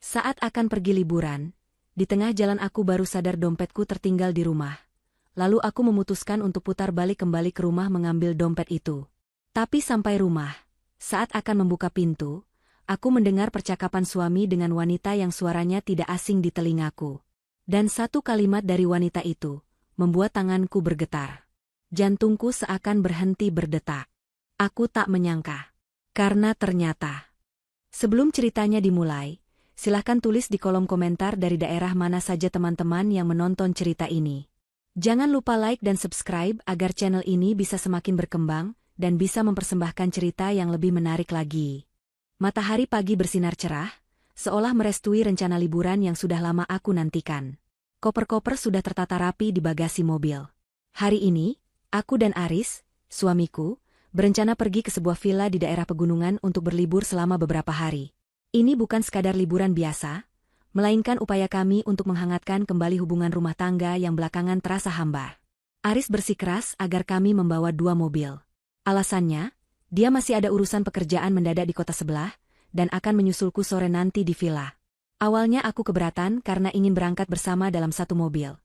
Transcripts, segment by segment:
Saat akan pergi liburan, di tengah jalan aku baru sadar dompetku tertinggal di rumah. Lalu aku memutuskan untuk putar balik kembali ke rumah mengambil dompet itu. Tapi sampai rumah, saat akan membuka pintu, aku mendengar percakapan suami dengan wanita yang suaranya tidak asing di telingaku. Dan satu kalimat dari wanita itu membuat tanganku bergetar. Jantungku seakan berhenti berdetak. Aku tak menyangka. Karena ternyata. Sebelum ceritanya dimulai, silahkan tulis di kolom komentar dari daerah mana saja teman-teman yang menonton cerita ini. Jangan lupa like dan subscribe agar channel ini bisa semakin berkembang dan bisa mempersembahkan cerita yang lebih menarik lagi. Matahari pagi bersinar cerah, seolah merestui rencana liburan yang sudah lama aku nantikan. Koper-koper sudah tertata rapi di bagasi mobil. Hari ini, aku dan Aris, suamiku, berencana pergi ke sebuah villa di daerah pegunungan untuk berlibur selama beberapa hari. Ini bukan sekadar liburan biasa, melainkan upaya kami untuk menghangatkan kembali hubungan rumah tangga yang belakangan terasa hambar. Aris bersikeras agar kami membawa 2 mobil. Alasannya, dia masih ada urusan pekerjaan mendadak di kota sebelah, dan akan menyusulku sore nanti di villa. Awalnya aku keberatan karena ingin berangkat bersama dalam satu mobil.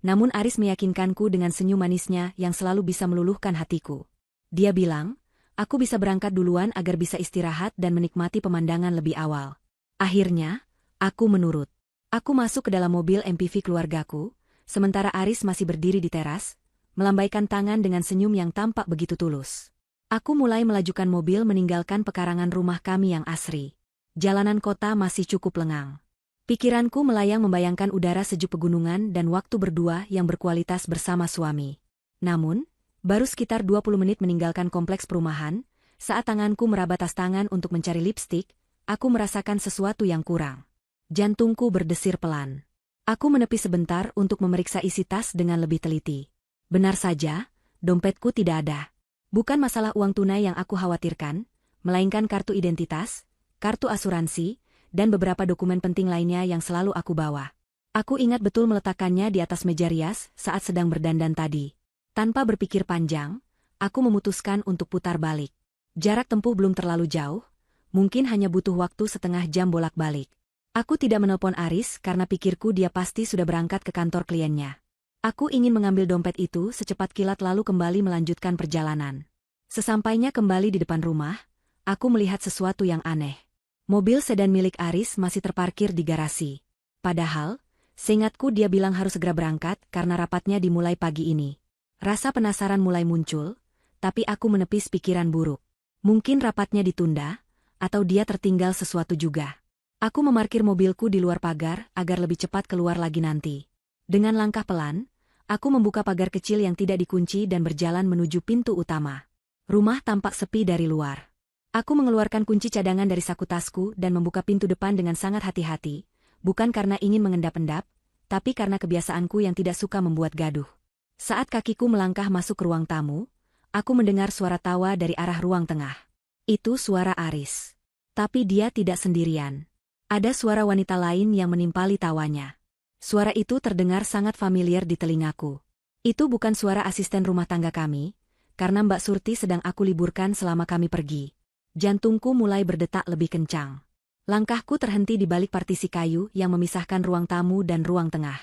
Namun Aris meyakinkanku dengan senyum manisnya yang selalu bisa meluluhkan hatiku. Dia bilang, aku bisa berangkat duluan agar bisa istirahat dan menikmati pemandangan lebih awal. Akhirnya, aku menurut. Aku masuk ke dalam mobil MPV keluargaku, sementara Aris masih berdiri di teras, melambaikan tangan dengan senyum yang tampak begitu tulus. Aku mulai melajukan mobil meninggalkan pekarangan rumah kami yang asri. Jalanan kota masih cukup lengang. Pikiranku melayang membayangkan udara sejuk pegunungan dan waktu berdua yang berkualitas bersama suami. Namun, baru sekitar 20 menit meninggalkan kompleks perumahan, saat tanganku meraba tas tangan untuk mencari lipstik, aku merasakan sesuatu yang kurang. Jantungku berdesir pelan. Aku menepi sebentar untuk memeriksa isi tas dengan lebih teliti. Benar saja, dompetku tidak ada. Bukan masalah uang tunai yang aku khawatirkan, melainkan kartu identitas, kartu asuransi, dan beberapa dokumen penting lainnya yang selalu aku bawa. Aku ingat betul meletakkannya di atas meja rias saat sedang berdandan tadi. Tanpa berpikir panjang, aku memutuskan untuk putar balik. Jarak tempuh belum terlalu jauh, mungkin hanya butuh waktu setengah jam bolak-balik. Aku tidak menelpon Aris karena pikirku dia pasti sudah berangkat ke kantor kliennya. Aku ingin mengambil dompet itu secepat kilat lalu kembali melanjutkan perjalanan. Sesampainya kembali di depan rumah, aku melihat sesuatu yang aneh. Mobil sedan milik Aris masih terparkir di garasi. Padahal, seingatku dia bilang harus segera berangkat karena rapatnya dimulai pagi ini. Rasa penasaran mulai muncul, tapi aku menepis pikiran buruk. Mungkin rapatnya ditunda, atau dia tertinggal sesuatu juga. Aku memarkir mobilku di luar pagar agar lebih cepat keluar lagi nanti. Dengan langkah pelan, aku membuka pagar kecil yang tidak dikunci dan berjalan menuju pintu utama. Rumah tampak sepi dari luar. Aku mengeluarkan kunci cadangan dari saku tasku dan membuka pintu depan dengan sangat hati-hati, bukan karena ingin mengendap-endap, tapi karena kebiasaanku yang tidak suka membuat gaduh. Saat kakiku melangkah masuk ke ruang tamu, aku mendengar suara tawa dari arah ruang tengah. Itu suara Aris. Tapi dia tidak sendirian. Ada suara wanita lain yang menimpali tawanya. Suara itu terdengar sangat familiar di telingaku. Itu bukan suara asisten rumah tangga kami, karena Mbak Surti sedang aku liburkan selama kami pergi. Jantungku mulai berdetak lebih kencang. Langkahku terhenti di balik partisi kayu yang memisahkan ruang tamu dan ruang tengah.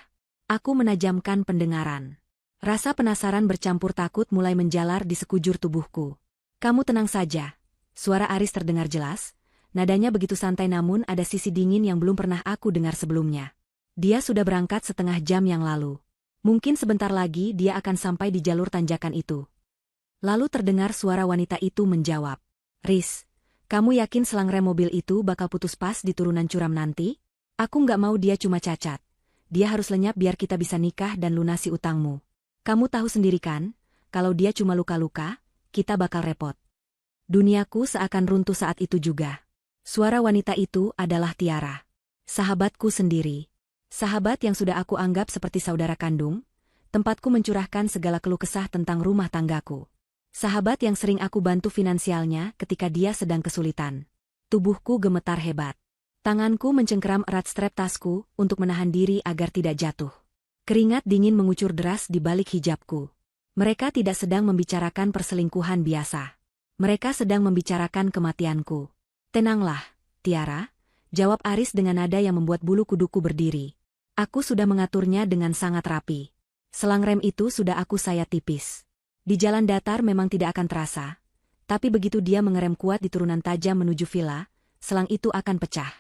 Aku menajamkan pendengaran. Rasa penasaran bercampur takut mulai menjalar di sekujur tubuhku. Kamu tenang saja. Suara Aris terdengar jelas. Nadanya begitu santai namun ada sisi dingin yang belum pernah aku dengar sebelumnya. Dia sudah berangkat setengah jam yang lalu. Mungkin sebentar lagi dia akan sampai di jalur tanjakan itu. Lalu terdengar suara wanita itu menjawab. Riz, kamu yakin selang rem mobil itu bakal putus pas di turunan curam nanti? Aku nggak mau dia cuma cacat. Dia harus lenyap biar kita bisa nikah dan lunasi utangmu. Kamu tahu sendiri kan, kalau dia cuma luka-luka, kita bakal repot. Duniaku seakan runtuh saat itu juga. Suara wanita itu adalah Tiara. Sahabatku sendiri. Sahabat yang sudah aku anggap seperti saudara kandung, tempatku mencurahkan segala keluh kesah tentang rumah tanggaku. Sahabat yang sering aku bantu finansialnya ketika dia sedang kesulitan. Tubuhku gemetar hebat. Tanganku mencengkeram erat strap tasku untuk menahan diri agar tidak jatuh. Keringat dingin mengucur deras di balik hijabku. Mereka tidak sedang membicarakan perselingkuhan biasa. Mereka sedang membicarakan kematianku. Tenanglah, Tiara. Jawab Aris dengan nada yang membuat bulu kuduku berdiri. Aku sudah mengaturnya dengan sangat rapi. Selang rem itu sudah aku sayat tipis. Di jalan datar memang tidak akan terasa. Tapi begitu dia mengerem kuat di turunan tajam menuju villa, selang itu akan pecah.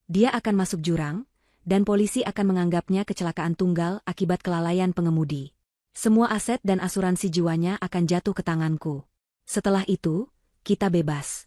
Dia akan masuk jurang, dan polisi akan menganggapnya kecelakaan tunggal akibat kelalaian pengemudi. Semua aset dan asuransi jiwanya akan jatuh ke tanganku. Setelah itu, kita bebas.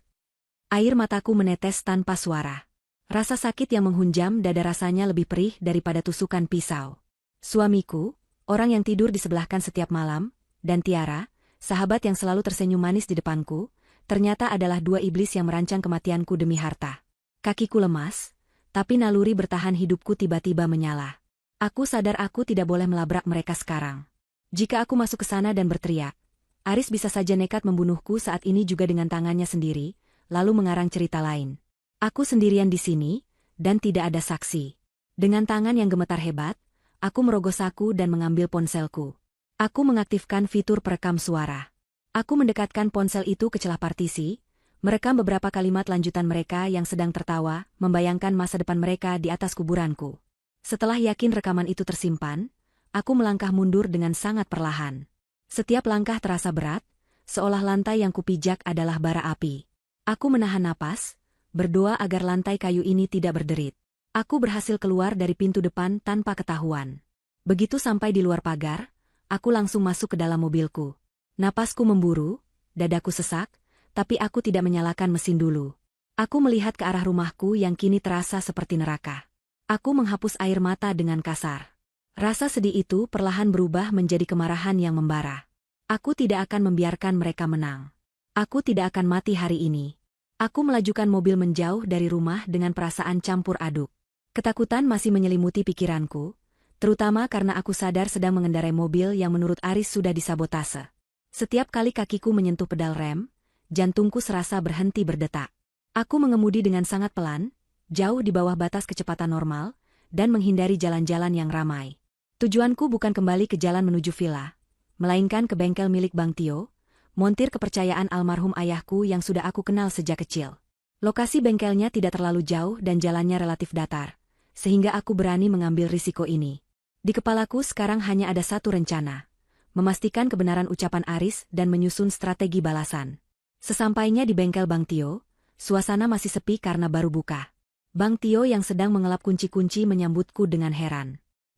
Air mataku menetes tanpa suara. Rasa sakit yang menghunjam dada rasanya lebih perih daripada tusukan pisau. Suamiku, orang yang tidur di sebelahkan setiap malam, dan Tiara, sahabat yang selalu tersenyum manis di depanku, ternyata adalah dua iblis yang merancang kematianku demi harta. Kakiku lemas, tapi naluri bertahan hidupku tiba-tiba menyala. Aku sadar aku tidak boleh melabrak mereka sekarang. Jika aku masuk ke sana dan berteriak, Aris bisa saja nekat membunuhku saat ini juga dengan tangannya sendiri, lalu mengarang cerita lain. Aku sendirian di sini, dan tidak ada saksi. Dengan tangan yang gemetar hebat, aku merogoh saku dan mengambil ponselku. Aku mengaktifkan fitur perekam suara. Aku mendekatkan ponsel itu ke celah partisi, merekam beberapa kalimat lanjutan mereka yang sedang tertawa, membayangkan masa depan mereka di atas kuburanku. Setelah yakin rekaman itu tersimpan, aku melangkah mundur dengan sangat perlahan. Setiap langkah terasa berat, seolah lantai yang kupijak adalah bara api. Aku menahan napas, berdoa agar lantai kayu ini tidak berderit. Aku berhasil keluar dari pintu depan tanpa ketahuan. Begitu sampai di luar pagar, aku langsung masuk ke dalam mobilku. Napasku memburu, dadaku sesak, tapi aku tidak menyalakan mesin dulu. Aku melihat ke arah rumahku yang kini terasa seperti neraka. Aku menghapus air mata dengan kasar. Rasa sedih itu perlahan berubah menjadi kemarahan yang membara. Aku tidak akan membiarkan mereka menang. Aku tidak akan mati hari ini. Aku melajukan mobil menjauh dari rumah dengan perasaan campur aduk. Ketakutan masih menyelimuti pikiranku, terutama karena aku sadar sedang mengendarai mobil yang menurut Aris sudah disabotase. Setiap kali kakiku menyentuh pedal rem, jantungku serasa berhenti berdetak. Aku mengemudi dengan sangat pelan, jauh di bawah batas kecepatan normal, dan menghindari jalan-jalan yang ramai. Tujuanku bukan kembali ke jalan menuju villa, melainkan ke bengkel milik Bang Tio, montir kepercayaan almarhum ayahku yang sudah aku kenal sejak kecil. Lokasi bengkelnya tidak terlalu jauh dan jalannya relatif datar, sehingga aku berani mengambil risiko ini. Di kepalaku sekarang hanya ada satu rencana, memastikan kebenaran ucapan Aris dan menyusun strategi balasan. Sesampainya di bengkel Bang Tio, suasana masih sepi karena baru buka. Bang Tio yang sedang mengelap kunci-kunci menyambutku dengan heran.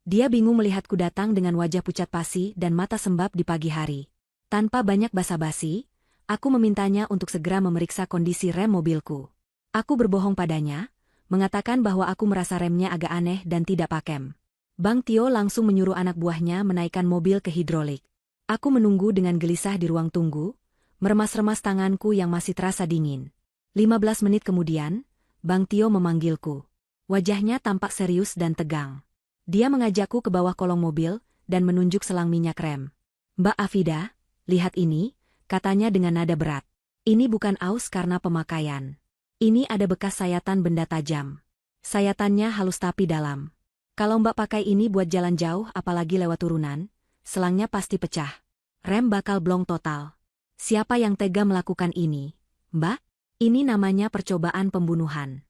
Dia bingung melihatku datang dengan wajah pucat pasi dan mata sembab di pagi hari. Tanpa banyak basa-basi, aku memintanya untuk segera memeriksa kondisi rem mobilku. Aku berbohong padanya, mengatakan bahwa aku merasa remnya agak aneh dan tidak pakem. Bang Tio langsung menyuruh anak buahnya menaikkan mobil ke hidrolik. Aku menunggu dengan gelisah di ruang tunggu, meremas-remas tanganku yang masih terasa dingin. 15 menit kemudian, Bang Tio memanggilku. Wajahnya tampak serius dan tegang. Dia mengajakku ke bawah kolong mobil dan menunjuk selang minyak rem. "Mbak Afida, lihat ini," katanya dengan nada berat. "Ini bukan aus karena pemakaian. Ini ada bekas sayatan benda tajam. Sayatannya halus tapi dalam. Kalau Mbak pakai ini buat jalan jauh apalagi lewat turunan, selangnya pasti pecah. Rem bakal blong total. Siapa yang tega melakukan ini, Mbak? Ini namanya percobaan pembunuhan."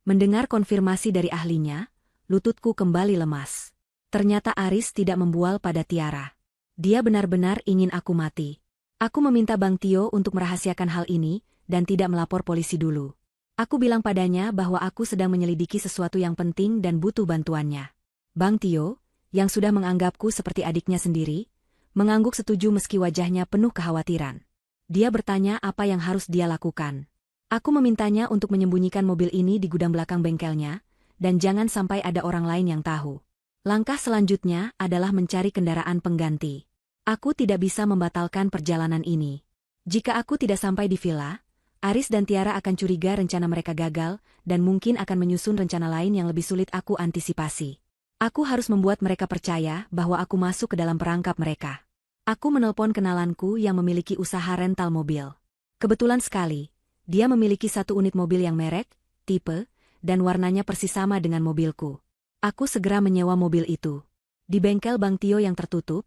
Mendengar konfirmasi dari ahlinya, lututku kembali lemas. Ternyata Aris tidak membual pada Tiara. Dia benar-benar ingin aku mati. Aku meminta Bang Tio untuk merahasiakan hal ini dan tidak melapor polisi dulu. Aku bilang padanya bahwa aku sedang menyelidiki sesuatu yang penting dan butuh bantuannya. Bang Tio, yang sudah menganggapku seperti adiknya sendiri, mengangguk setuju meski wajahnya penuh kekhawatiran. Dia bertanya apa yang harus dia lakukan. Aku memintanya untuk menyembunyikan mobil ini di gudang belakang bengkelnya, dan jangan sampai ada orang lain yang tahu. Langkah selanjutnya adalah mencari kendaraan pengganti. Aku tidak bisa membatalkan perjalanan ini. Jika aku tidak sampai di villa, Aris dan Tiara akan curiga rencana mereka gagal, dan mungkin akan menyusun rencana lain yang lebih sulit aku antisipasi. Aku harus membuat mereka percaya bahwa aku masuk ke dalam perangkap mereka. Aku menelpon kenalanku yang memiliki usaha rental mobil. Kebetulan sekali, dia memiliki satu unit mobil yang merek, tipe, dan warnanya persis sama dengan mobilku. Aku segera menyewa mobil itu. Di bengkel Bang Tio yang tertutup,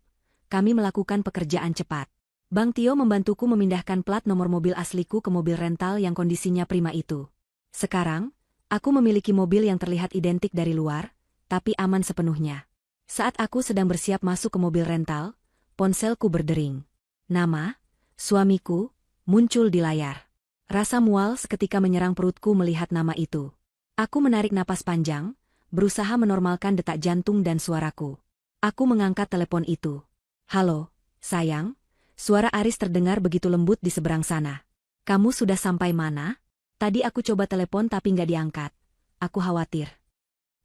kami melakukan pekerjaan cepat. Bang Tio membantuku memindahkan plat nomor mobil asliku ke mobil rental yang kondisinya prima itu. Sekarang, Aku memiliki mobil yang terlihat identik dari luar, tapi aman sepenuhnya. Saat aku sedang bersiap masuk ke mobil rental, ponselku berdering. Nama, suamiku, muncul di layar. Rasa mual seketika menyerang perutku melihat nama itu. Aku menarik napas panjang, berusaha menormalkan detak jantung dan suaraku. Aku mengangkat telepon itu. Halo, sayang. Suara Aris terdengar begitu lembut di seberang sana. Kamu sudah sampai mana? Tadi aku coba telepon tapi nggak diangkat. Aku khawatir.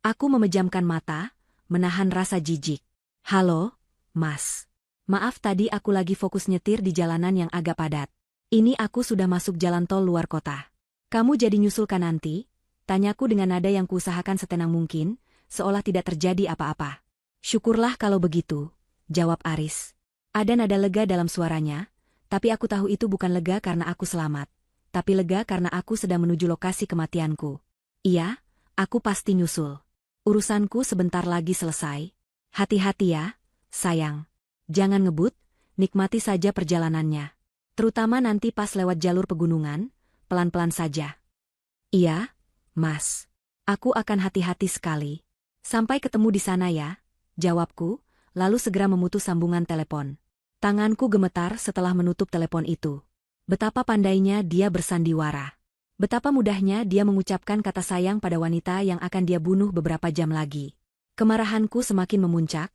Aku memejamkan mata, menahan rasa jijik. Halo, Mas. Maaf tadi aku lagi fokus nyetir di jalanan yang agak padat. Ini aku sudah masuk jalan tol luar kota. Kamu jadi nyusulkan nanti? Tanyaku dengan nada yang kuusahakan setenang mungkin, seolah tidak terjadi apa-apa. Syukurlah kalau begitu, jawab Aris. Ada nada lega dalam suaranya, tapi aku tahu itu bukan lega karena aku selamat, tapi lega karena aku sedang menuju lokasi kematianku. Iya, aku pasti nyusul. Urusanku sebentar lagi selesai. Hati-hati ya, sayang. Jangan ngebut, nikmati saja perjalanannya. Terutama nanti pas lewat jalur pegunungan, pelan-pelan saja. Iya, Mas. Aku akan hati-hati sekali. Sampai ketemu di sana ya, jawabku, lalu segera memutus sambungan telepon. Tanganku gemetar setelah menutup telepon itu. Betapa pandainya dia bersandiwara. Betapa mudahnya dia mengucapkan kata sayang pada wanita yang akan dia bunuh beberapa jam lagi. Kemarahanku semakin memuncak,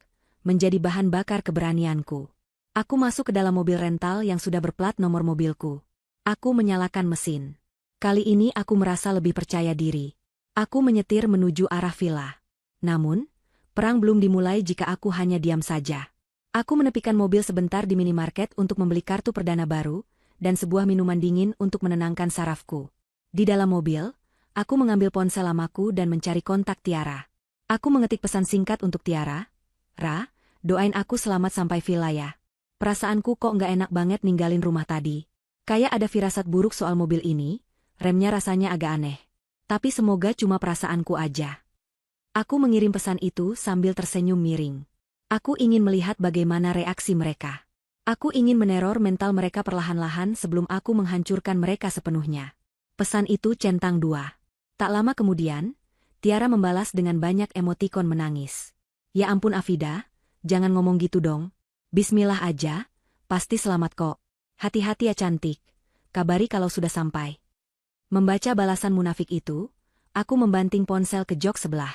menjadi bahan bakar keberanianku. Aku masuk ke dalam mobil rental yang sudah berplat nomor mobilku. Aku menyalakan mesin. Kali ini aku merasa lebih percaya diri. Aku menyetir menuju arah villa. Namun, perang belum dimulai jika aku hanya diam saja. Aku menepikan mobil sebentar di minimarket untuk membeli kartu perdana baru, dan sebuah minuman dingin untuk menenangkan sarafku. Di dalam mobil, aku mengambil ponsel lamaku dan mencari kontak Tiara. Aku mengetik pesan singkat untuk Tiara. Ra, doain aku selamat sampai villa ya. Perasaanku kok nggak enak banget ninggalin rumah tadi. Kayak ada firasat buruk soal mobil ini, remnya rasanya agak aneh. Tapi semoga cuma perasaanku aja. Aku mengirim pesan itu sambil tersenyum miring. Aku ingin melihat bagaimana reaksi mereka. Aku ingin meneror mental mereka perlahan-lahan sebelum aku menghancurkan mereka sepenuhnya. Pesan itu centang 2. Tak lama kemudian, Tiara membalas dengan banyak emotikon menangis. Ya ampun Afida, jangan ngomong gitu dong. Bismillah aja, pasti selamat kok. Hati-hati ya cantik, kabari kalau sudah sampai. Membaca balasan munafik itu, aku membanting ponsel ke jok sebelah.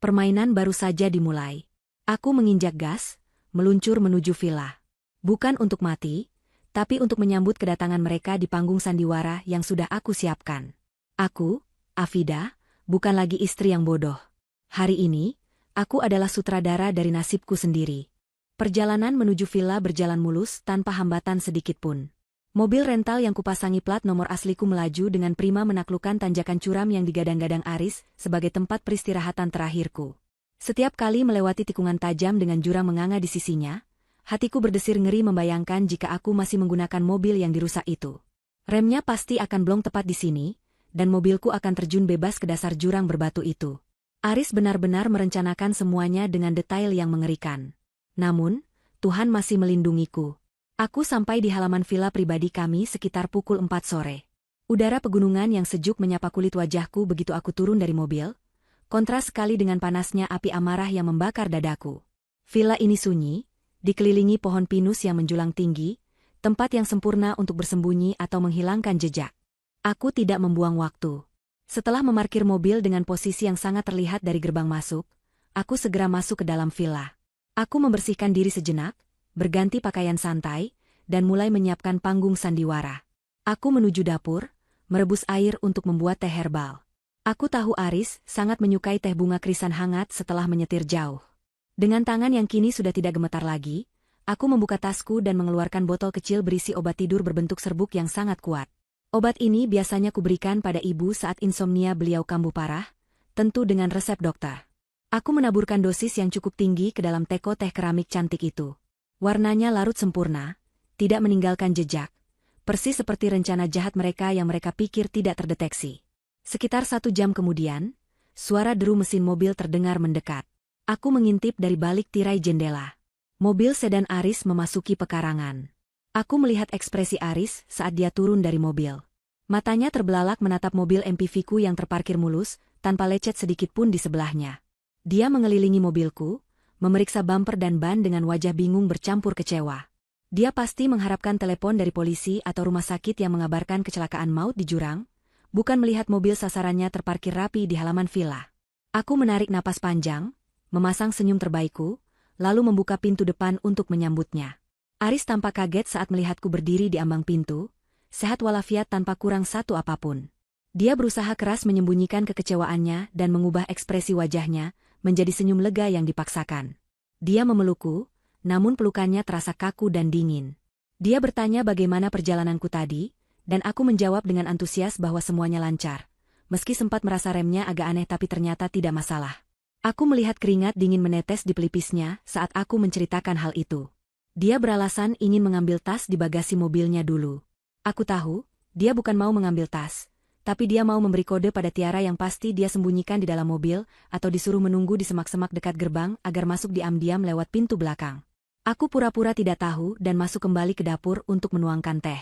Permainan baru saja dimulai. Aku menginjak gas, meluncur menuju villa. Bukan untuk mati, tapi untuk menyambut kedatangan mereka di panggung sandiwara yang sudah aku siapkan. Aku, Afida, bukan lagi istri yang bodoh. Hari ini, aku adalah sutradara dari nasibku sendiri. Perjalanan menuju villa berjalan mulus tanpa hambatan sedikitpun. Mobil rental yang kupasangi plat nomor asliku melaju dengan prima menaklukkan tanjakan curam yang digadang-gadang Aris sebagai tempat peristirahatan terakhirku. Setiap kali melewati tikungan tajam dengan jurang menganga di sisinya, hatiku berdesir ngeri membayangkan jika aku masih menggunakan mobil yang dirusak itu. Remnya pasti akan blong tepat di sini, dan mobilku akan terjun bebas ke dasar jurang berbatu itu. Aris benar-benar merencanakan semuanya dengan detail yang mengerikan. Namun, Tuhan masih melindungiku. Aku sampai di halaman villa pribadi kami sekitar pukul 4 sore. Udara pegunungan yang sejuk menyapa kulit wajahku begitu aku turun dari mobil, kontras sekali dengan panasnya api amarah yang membakar dadaku. Villa ini sunyi, dikelilingi pohon pinus yang menjulang tinggi, tempat yang sempurna untuk bersembunyi atau menghilangkan jejak. Aku tidak membuang waktu. Setelah memarkir mobil dengan posisi yang sangat terlihat dari gerbang masuk, aku segera masuk ke dalam villa. Aku membersihkan diri sejenak, berganti pakaian santai, dan mulai menyiapkan panggung sandiwara. Aku menuju dapur, merebus air untuk membuat teh herbal. Aku tahu Aris sangat menyukai teh bunga krisan hangat setelah menyetir jauh. Dengan tangan yang kini sudah tidak gemetar lagi, aku membuka tasku dan mengeluarkan botol kecil berisi obat tidur berbentuk serbuk yang sangat kuat. Obat ini biasanya kuberikan pada ibu saat insomnia beliau kambuh parah, tentu dengan resep dokter. Aku menaburkan dosis yang cukup tinggi ke dalam teko teh keramik cantik itu. Warnanya larut sempurna, tidak meninggalkan jejak, persis seperti rencana jahat mereka yang mereka pikir tidak terdeteksi. Sekitar 1 jam kemudian, suara deru mesin mobil terdengar mendekat. Aku mengintip dari balik tirai jendela. Mobil sedan Aris memasuki pekarangan. Aku melihat ekspresi Aris saat dia turun dari mobil. Matanya terbelalak menatap mobil MPV-ku yang terparkir mulus, tanpa lecet sedikit pun di sebelahnya. Dia mengelilingi mobilku, memeriksa bumper dan ban dengan wajah bingung bercampur kecewa. Dia pasti mengharapkan telepon dari polisi atau rumah sakit yang mengabarkan kecelakaan maut di jurang, bukan melihat mobil sasarannya terparkir rapi di halaman villa. Aku menarik napas panjang, memasang senyum terbaikku, lalu membuka pintu depan untuk menyambutnya. Aris tampak kaget saat melihatku berdiri di ambang pintu, sehat walafiat tanpa kurang satu apapun. Dia berusaha keras menyembunyikan kekecewaannya dan mengubah ekspresi wajahnya menjadi senyum lega yang dipaksakan. Dia memelukku, namun pelukannya terasa kaku dan dingin. Dia bertanya bagaimana perjalananku tadi, dan aku menjawab dengan antusias bahwa semuanya lancar. Meski sempat merasa remnya agak aneh tapi ternyata tidak masalah. Aku melihat keringat dingin menetes di pelipisnya saat aku menceritakan hal itu. Dia beralasan ingin mengambil tas di bagasi mobilnya dulu. Aku tahu, dia bukan mau mengambil tas, tapi dia mau memberi kode pada Tiara yang pasti dia sembunyikan di dalam mobil atau disuruh menunggu di semak-semak dekat gerbang agar masuk diam-diam lewat pintu belakang. Aku pura-pura tidak tahu dan masuk kembali ke dapur untuk menuangkan teh.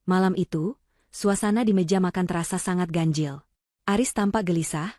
Malam itu, suasana di meja makan terasa sangat ganjil. Aris tampak gelisah,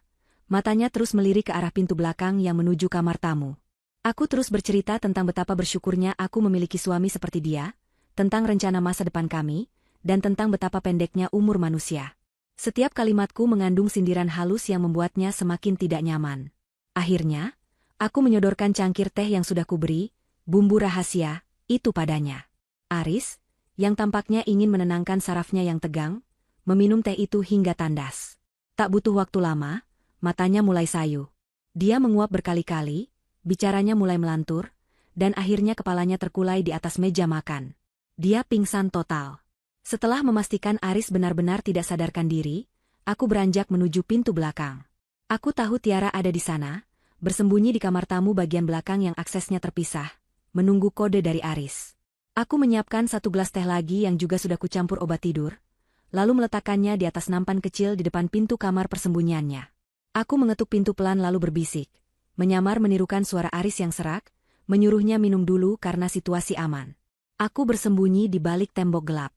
matanya terus melirik ke arah pintu belakang yang menuju kamar tamu. Aku terus bercerita tentang betapa bersyukurnya aku memiliki suami seperti dia, tentang rencana masa depan kami, dan tentang betapa pendeknya umur manusia. Setiap kalimatku mengandung sindiran halus yang membuatnya semakin tidak nyaman. Akhirnya, aku menyodorkan cangkir teh yang sudah kuberi, bumbu rahasia, itu padanya. Aris, yang tampaknya ingin menenangkan sarafnya yang tegang, meminum teh itu hingga tandas. Tak butuh waktu lama, matanya mulai sayu. Dia menguap berkali-kali, bicaranya mulai melantur, dan akhirnya kepalanya terkulai di atas meja makan. Dia pingsan total. Setelah memastikan Aris benar-benar tidak sadarkan diri, aku beranjak menuju pintu belakang. Aku tahu Tiara ada di sana, bersembunyi di kamar tamu bagian belakang yang aksesnya terpisah, menunggu kode dari Aris. Aku menyiapkan satu gelas teh lagi yang juga sudah kucampur obat tidur, lalu meletakkannya di atas nampan kecil di depan pintu kamar persembunyiannya. Aku mengetuk pintu pelan lalu berbisik, menyamar menirukan suara Aris yang serak, menyuruhnya minum dulu karena situasi aman. Aku bersembunyi di balik tembok gelap.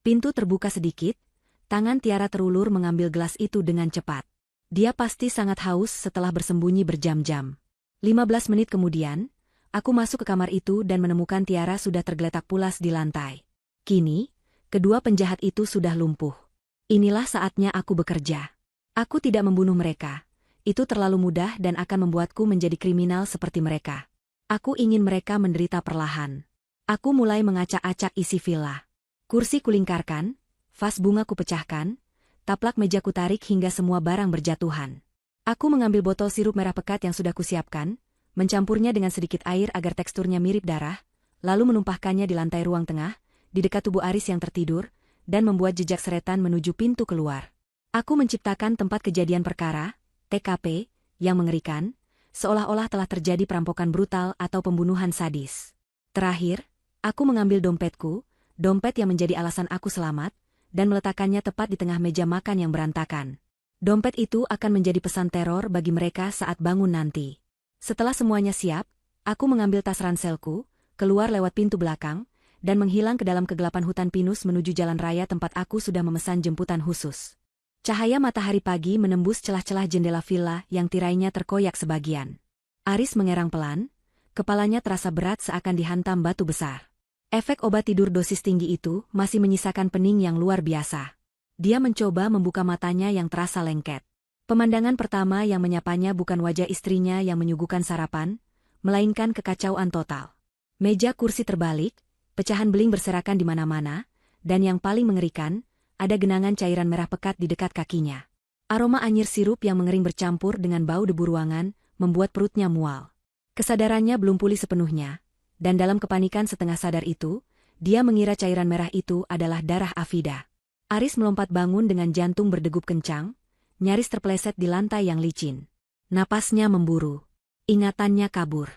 Pintu terbuka sedikit, tangan Tiara terulur mengambil gelas itu dengan cepat. Dia pasti sangat haus setelah bersembunyi berjam-jam. 15 menit kemudian, aku masuk ke kamar itu dan menemukan Tiara sudah tergeletak pulas di lantai. Kini, kedua penjahat itu sudah lumpuh. Inilah saatnya aku bekerja. Aku tidak membunuh mereka. Itu terlalu mudah dan akan membuatku menjadi kriminal seperti mereka. Aku ingin mereka menderita perlahan. Aku mulai mengacak-acak isi villa. Kursi kulingkarkan, vas bunga kupecahkan, taplak meja kutarik hingga semua barang berjatuhan. Aku mengambil botol sirup merah pekat yang sudah kusiapkan, mencampurnya dengan sedikit air agar teksturnya mirip darah, lalu menumpahkannya di lantai ruang tengah, di dekat tubuh Aris yang tertidur, dan membuat jejak seretan menuju pintu keluar. Aku menciptakan tempat kejadian perkara, TKP, yang mengerikan, seolah-olah telah terjadi perampokan brutal atau pembunuhan sadis. Terakhir, aku mengambil dompetku, dompet yang menjadi alasan aku selamat, dan meletakkannya tepat di tengah meja makan yang berantakan. Dompet itu akan menjadi pesan teror bagi mereka saat bangun nanti. Setelah semuanya siap, aku mengambil tas ranselku, keluar lewat pintu belakang, dan menghilang ke dalam kegelapan hutan pinus menuju jalan raya tempat aku sudah memesan jemputan khusus. Cahaya matahari pagi menembus celah-celah jendela villa yang tirainya terkoyak sebagian. Aris mengerang pelan, kepalanya terasa berat seakan dihantam batu besar. Efek obat tidur dosis tinggi itu masih menyisakan pening yang luar biasa. Dia mencoba membuka matanya yang terasa lengket. Pemandangan pertama yang menyapanya bukan wajah istrinya yang menyuguhkan sarapan, melainkan kekacauan total. Meja kursi terbalik, pecahan beling berserakan di mana-mana, dan yang paling mengerikan, ada genangan cairan merah pekat di dekat kakinya. Aroma anyir sirup yang mengering bercampur dengan bau debu ruangan, membuat perutnya mual. Kesadarannya belum pulih sepenuhnya, dan dalam kepanikan setengah sadar itu, dia mengira cairan merah itu adalah darah Afida. Aris melompat bangun dengan jantung berdegup kencang, nyaris terpeleset di lantai yang licin. Napasnya memburu. Ingatannya kabur.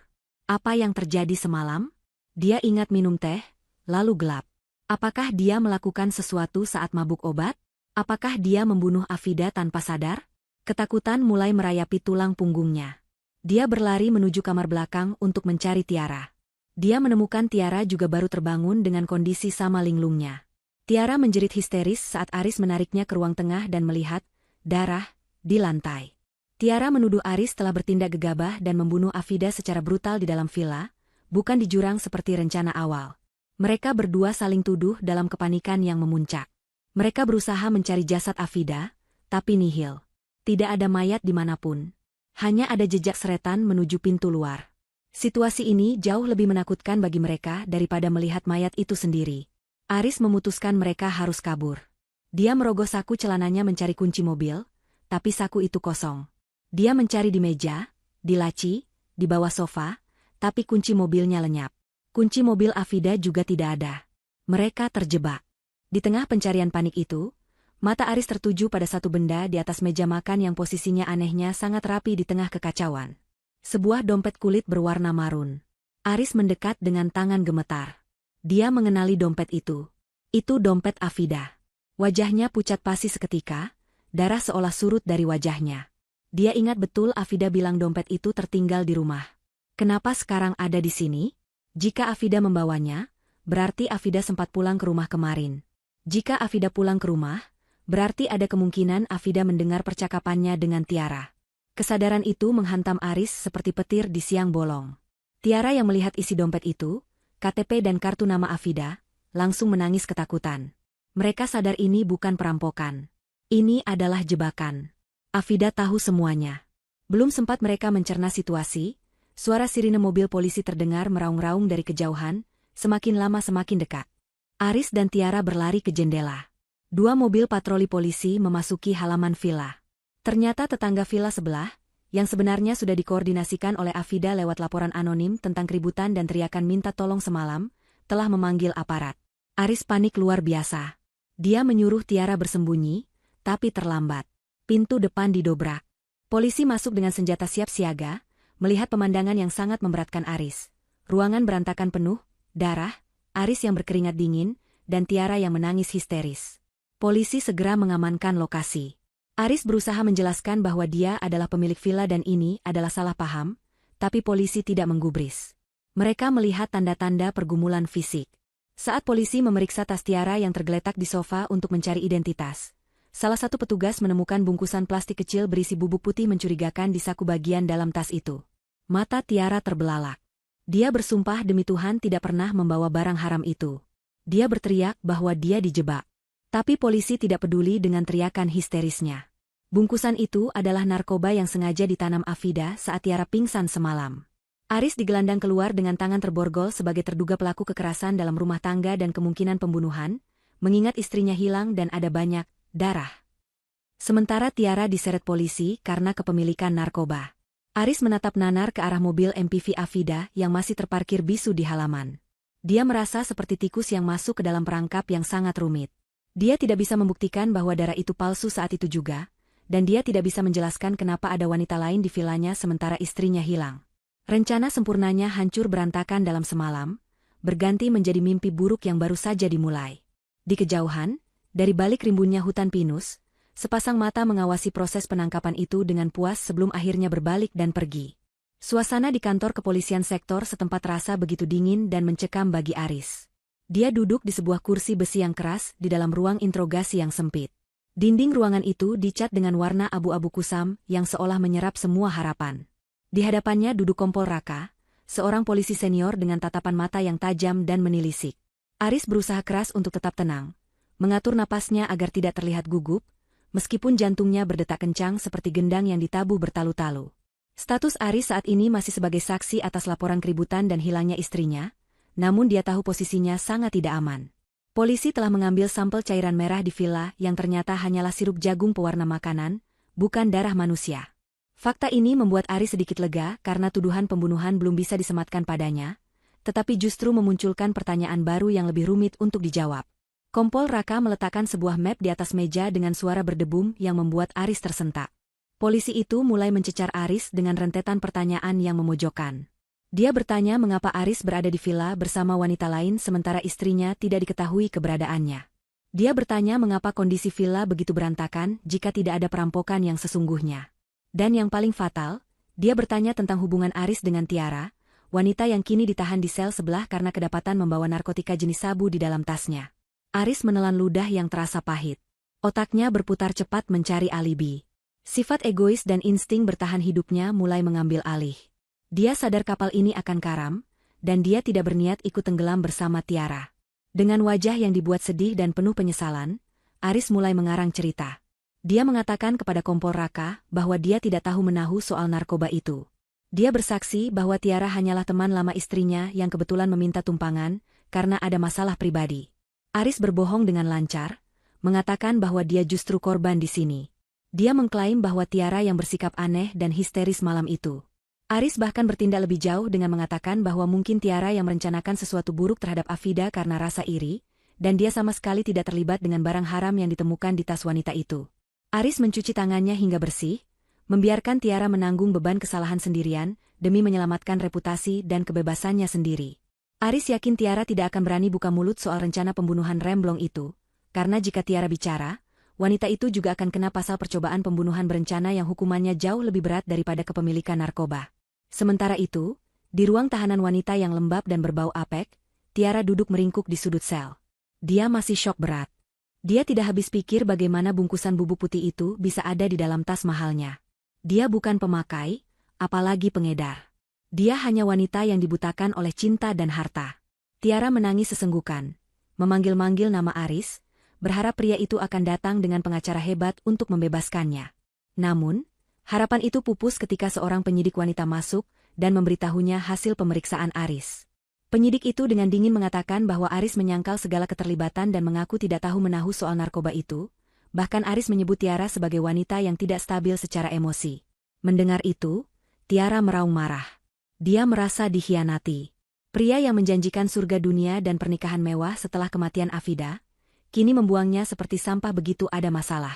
Apa yang terjadi semalam? Dia ingat minum teh, lalu gelap. Apakah dia melakukan sesuatu saat mabuk obat? Apakah dia membunuh Afida tanpa sadar? Ketakutan mulai merayapi tulang punggungnya. Dia berlari menuju kamar belakang untuk mencari Tiara. Dia menemukan Tiara juga baru terbangun dengan kondisi sama linglungnya. Tiara menjerit histeris saat Aris menariknya ke ruang tengah dan melihat darah di lantai. Tiara menuduh Aris telah bertindak gegabah dan membunuh Afida secara brutal di dalam villa, bukan di jurang seperti rencana awal. Mereka berdua saling tuduh dalam kepanikan yang memuncak. Mereka berusaha mencari jasad Afida, tapi nihil. Tidak ada mayat dimanapun. Hanya ada jejak seretan menuju pintu luar. Situasi ini jauh lebih menakutkan bagi mereka daripada melihat mayat itu sendiri. Aris memutuskan mereka harus kabur. Dia merogoh saku celananya mencari kunci mobil, tapi saku itu kosong. Dia mencari di meja, di laci, di bawah sofa, tapi kunci mobilnya lenyap. Kunci mobil Afida juga tidak ada. Mereka terjebak. Di tengah pencarian panik itu, mata Aris tertuju pada satu benda di atas meja makan yang posisinya anehnya sangat rapi di tengah kekacauan. Sebuah dompet kulit berwarna marun. Aris mendekat dengan tangan gemetar. Dia mengenali dompet itu. Itu dompet Afida. Wajahnya pucat pasi seketika, darah seolah surut dari wajahnya. Dia ingat betul Afida bilang dompet itu tertinggal di rumah. Kenapa sekarang ada di sini? Jika Afida membawanya, berarti Afida sempat pulang ke rumah kemarin. Jika Afida pulang ke rumah, berarti ada kemungkinan Afida mendengar percakapannya dengan Tiara. Kesadaran itu menghantam Aris seperti petir di siang bolong. Tiara yang melihat isi dompet itu, KTP dan kartu nama Afida, langsung menangis ketakutan. Mereka sadar ini bukan perampokan. Ini adalah jebakan. Afida tahu semuanya. Belum sempat mereka mencerna situasi, suara sirine mobil polisi terdengar meraung-raung dari kejauhan, semakin lama semakin dekat. Aris dan Tiara berlari ke jendela. Dua mobil patroli polisi memasuki halaman villa. Ternyata tetangga villa sebelah, yang sebenarnya sudah dikoordinasikan oleh Afida lewat laporan anonim tentang keributan dan teriakan minta tolong semalam, telah memanggil aparat. Aris panik luar biasa. Dia menyuruh Tiara bersembunyi, tapi terlambat. Pintu depan didobrak. Polisi masuk dengan senjata siap siaga, melihat pemandangan yang sangat memberatkan Aris. Ruangan berantakan penuh, darah, Aris yang berkeringat dingin, dan Tiara yang menangis histeris. Polisi segera mengamankan lokasi. Aris berusaha menjelaskan bahwa dia adalah pemilik villa dan ini adalah salah paham, tapi polisi tidak menggubris. Mereka melihat tanda-tanda pergumulan fisik. Saat polisi memeriksa tas Tiara yang tergeletak di sofa untuk mencari identitas, salah satu petugas menemukan bungkusan plastik kecil berisi bubuk putih mencurigakan di saku bagian dalam tas itu. Mata Tiara terbelalak. Dia bersumpah demi Tuhan tidak pernah membawa barang haram itu. Dia berteriak bahwa dia dijebak. Tapi polisi tidak peduli dengan teriakan histerisnya. Bungkusan itu adalah narkoba yang sengaja ditanam Afida saat Tiara pingsan semalam. Aris digelandang keluar dengan tangan terborgol sebagai terduga pelaku kekerasan dalam rumah tangga dan kemungkinan pembunuhan, mengingat istrinya hilang dan ada banyak darah. Sementara Tiara diseret polisi karena kepemilikan narkoba. Aris menatap nanar ke arah mobil MPV Afida yang masih terparkir bisu di halaman. Dia merasa seperti tikus yang masuk ke dalam perangkap yang sangat rumit. Dia tidak bisa membuktikan bahwa darah itu palsu saat itu juga, dan dia tidak bisa menjelaskan kenapa ada wanita lain di vilanya sementara istrinya hilang. Rencana sempurnanya hancur berantakan dalam semalam, berganti menjadi mimpi buruk yang baru saja dimulai. Di kejauhan, dari balik rimbunnya hutan pinus, sepasang mata mengawasi proses penangkapan itu dengan puas sebelum akhirnya berbalik dan pergi. Suasana di kantor kepolisian sektor setempat terasa begitu dingin dan mencekam bagi Aris. Dia duduk di sebuah kursi besi yang keras di dalam ruang interogasi yang sempit. Dinding ruangan itu dicat dengan warna abu-abu kusam yang seolah menyerap semua harapan. Di hadapannya duduk Kompol Raka, seorang polisi senior dengan tatapan mata yang tajam dan menelisik. Aris berusaha keras untuk tetap tenang, mengatur napasnya agar tidak terlihat gugup, meskipun jantungnya berdetak kencang seperti gendang yang ditabuh bertalu-talu. Status Aris saat ini masih sebagai saksi atas laporan keributan dan hilangnya istrinya, namun dia tahu posisinya sangat tidak aman. Polisi telah mengambil sampel cairan merah di villa yang ternyata hanyalah sirup jagung pewarna makanan, bukan darah manusia. Fakta ini membuat Aris sedikit lega karena tuduhan pembunuhan belum bisa disematkan padanya, tetapi justru memunculkan pertanyaan baru yang lebih rumit untuk dijawab. Kompol Raka meletakkan sebuah map di atas meja dengan suara berdebum yang membuat Aris tersentak. Polisi itu mulai mencecar Aris dengan rentetan pertanyaan yang memojokkan. Dia bertanya mengapa Aris berada di villa bersama wanita lain sementara istrinya tidak diketahui keberadaannya. Dia bertanya mengapa kondisi villa begitu berantakan jika tidak ada perampokan yang sesungguhnya. Dan yang paling fatal, dia bertanya tentang hubungan Aris dengan Tiara, wanita yang kini ditahan di sel sebelah karena kedapatan membawa narkotika jenis sabu di dalam tasnya. Aris menelan ludah yang terasa pahit. Otaknya berputar cepat mencari alibi. Sifat egois dan insting bertahan hidupnya mulai mengambil alih. Dia sadar kapal ini akan karam, dan dia tidak berniat ikut tenggelam bersama Tiara. Dengan wajah yang dibuat sedih dan penuh penyesalan, Aris mulai mengarang cerita. Dia mengatakan kepada Kompol Raka bahwa dia tidak tahu menahu soal narkoba itu. Dia bersaksi bahwa Tiara hanyalah teman lama istrinya yang kebetulan meminta tumpangan karena ada masalah pribadi. Aris berbohong dengan lancar, mengatakan bahwa dia justru korban di sini. Dia mengklaim bahwa Tiara yang bersikap aneh dan histeris malam itu. Aris bahkan bertindak lebih jauh dengan mengatakan bahwa mungkin Tiara yang merencanakan sesuatu buruk terhadap Afida karena rasa iri, dan dia sama sekali tidak terlibat dengan barang haram yang ditemukan di tas wanita itu. Aris mencuci tangannya hingga bersih, membiarkan Tiara menanggung beban kesalahan sendirian demi menyelamatkan reputasi dan kebebasannya sendiri. Aris yakin Tiara tidak akan berani buka mulut soal rencana pembunuhan remblong itu, karena jika Tiara bicara, wanita itu juga akan kena pasal percobaan pembunuhan berencana yang hukumannya jauh lebih berat daripada kepemilikan narkoba. Sementara itu, di ruang tahanan wanita yang lembab dan berbau apek, Tiara duduk meringkuk di sudut sel. Dia masih syok berat. Dia tidak habis pikir bagaimana bungkusan bubuk putih itu bisa ada di dalam tas mahalnya. Dia bukan pemakai, apalagi pengedar. Dia hanya wanita yang dibutakan oleh cinta dan harta. Tiara menangis sesenggukan, memanggil-manggil nama Aris, berharap pria itu akan datang dengan pengacara hebat untuk membebaskannya. Namun, harapan itu pupus ketika seorang penyidik wanita masuk dan memberitahunya hasil pemeriksaan Aris. Penyidik itu dengan dingin mengatakan bahwa Aris menyangkal segala keterlibatan dan mengaku tidak tahu menahu soal narkoba itu. Bahkan Aris menyebut Tiara sebagai wanita yang tidak stabil secara emosi. Mendengar itu, Tiara meraung marah. Dia merasa dikhianati. Pria yang menjanjikan surga dunia dan pernikahan mewah setelah kematian Afida, kini membuangnya seperti sampah begitu ada masalah.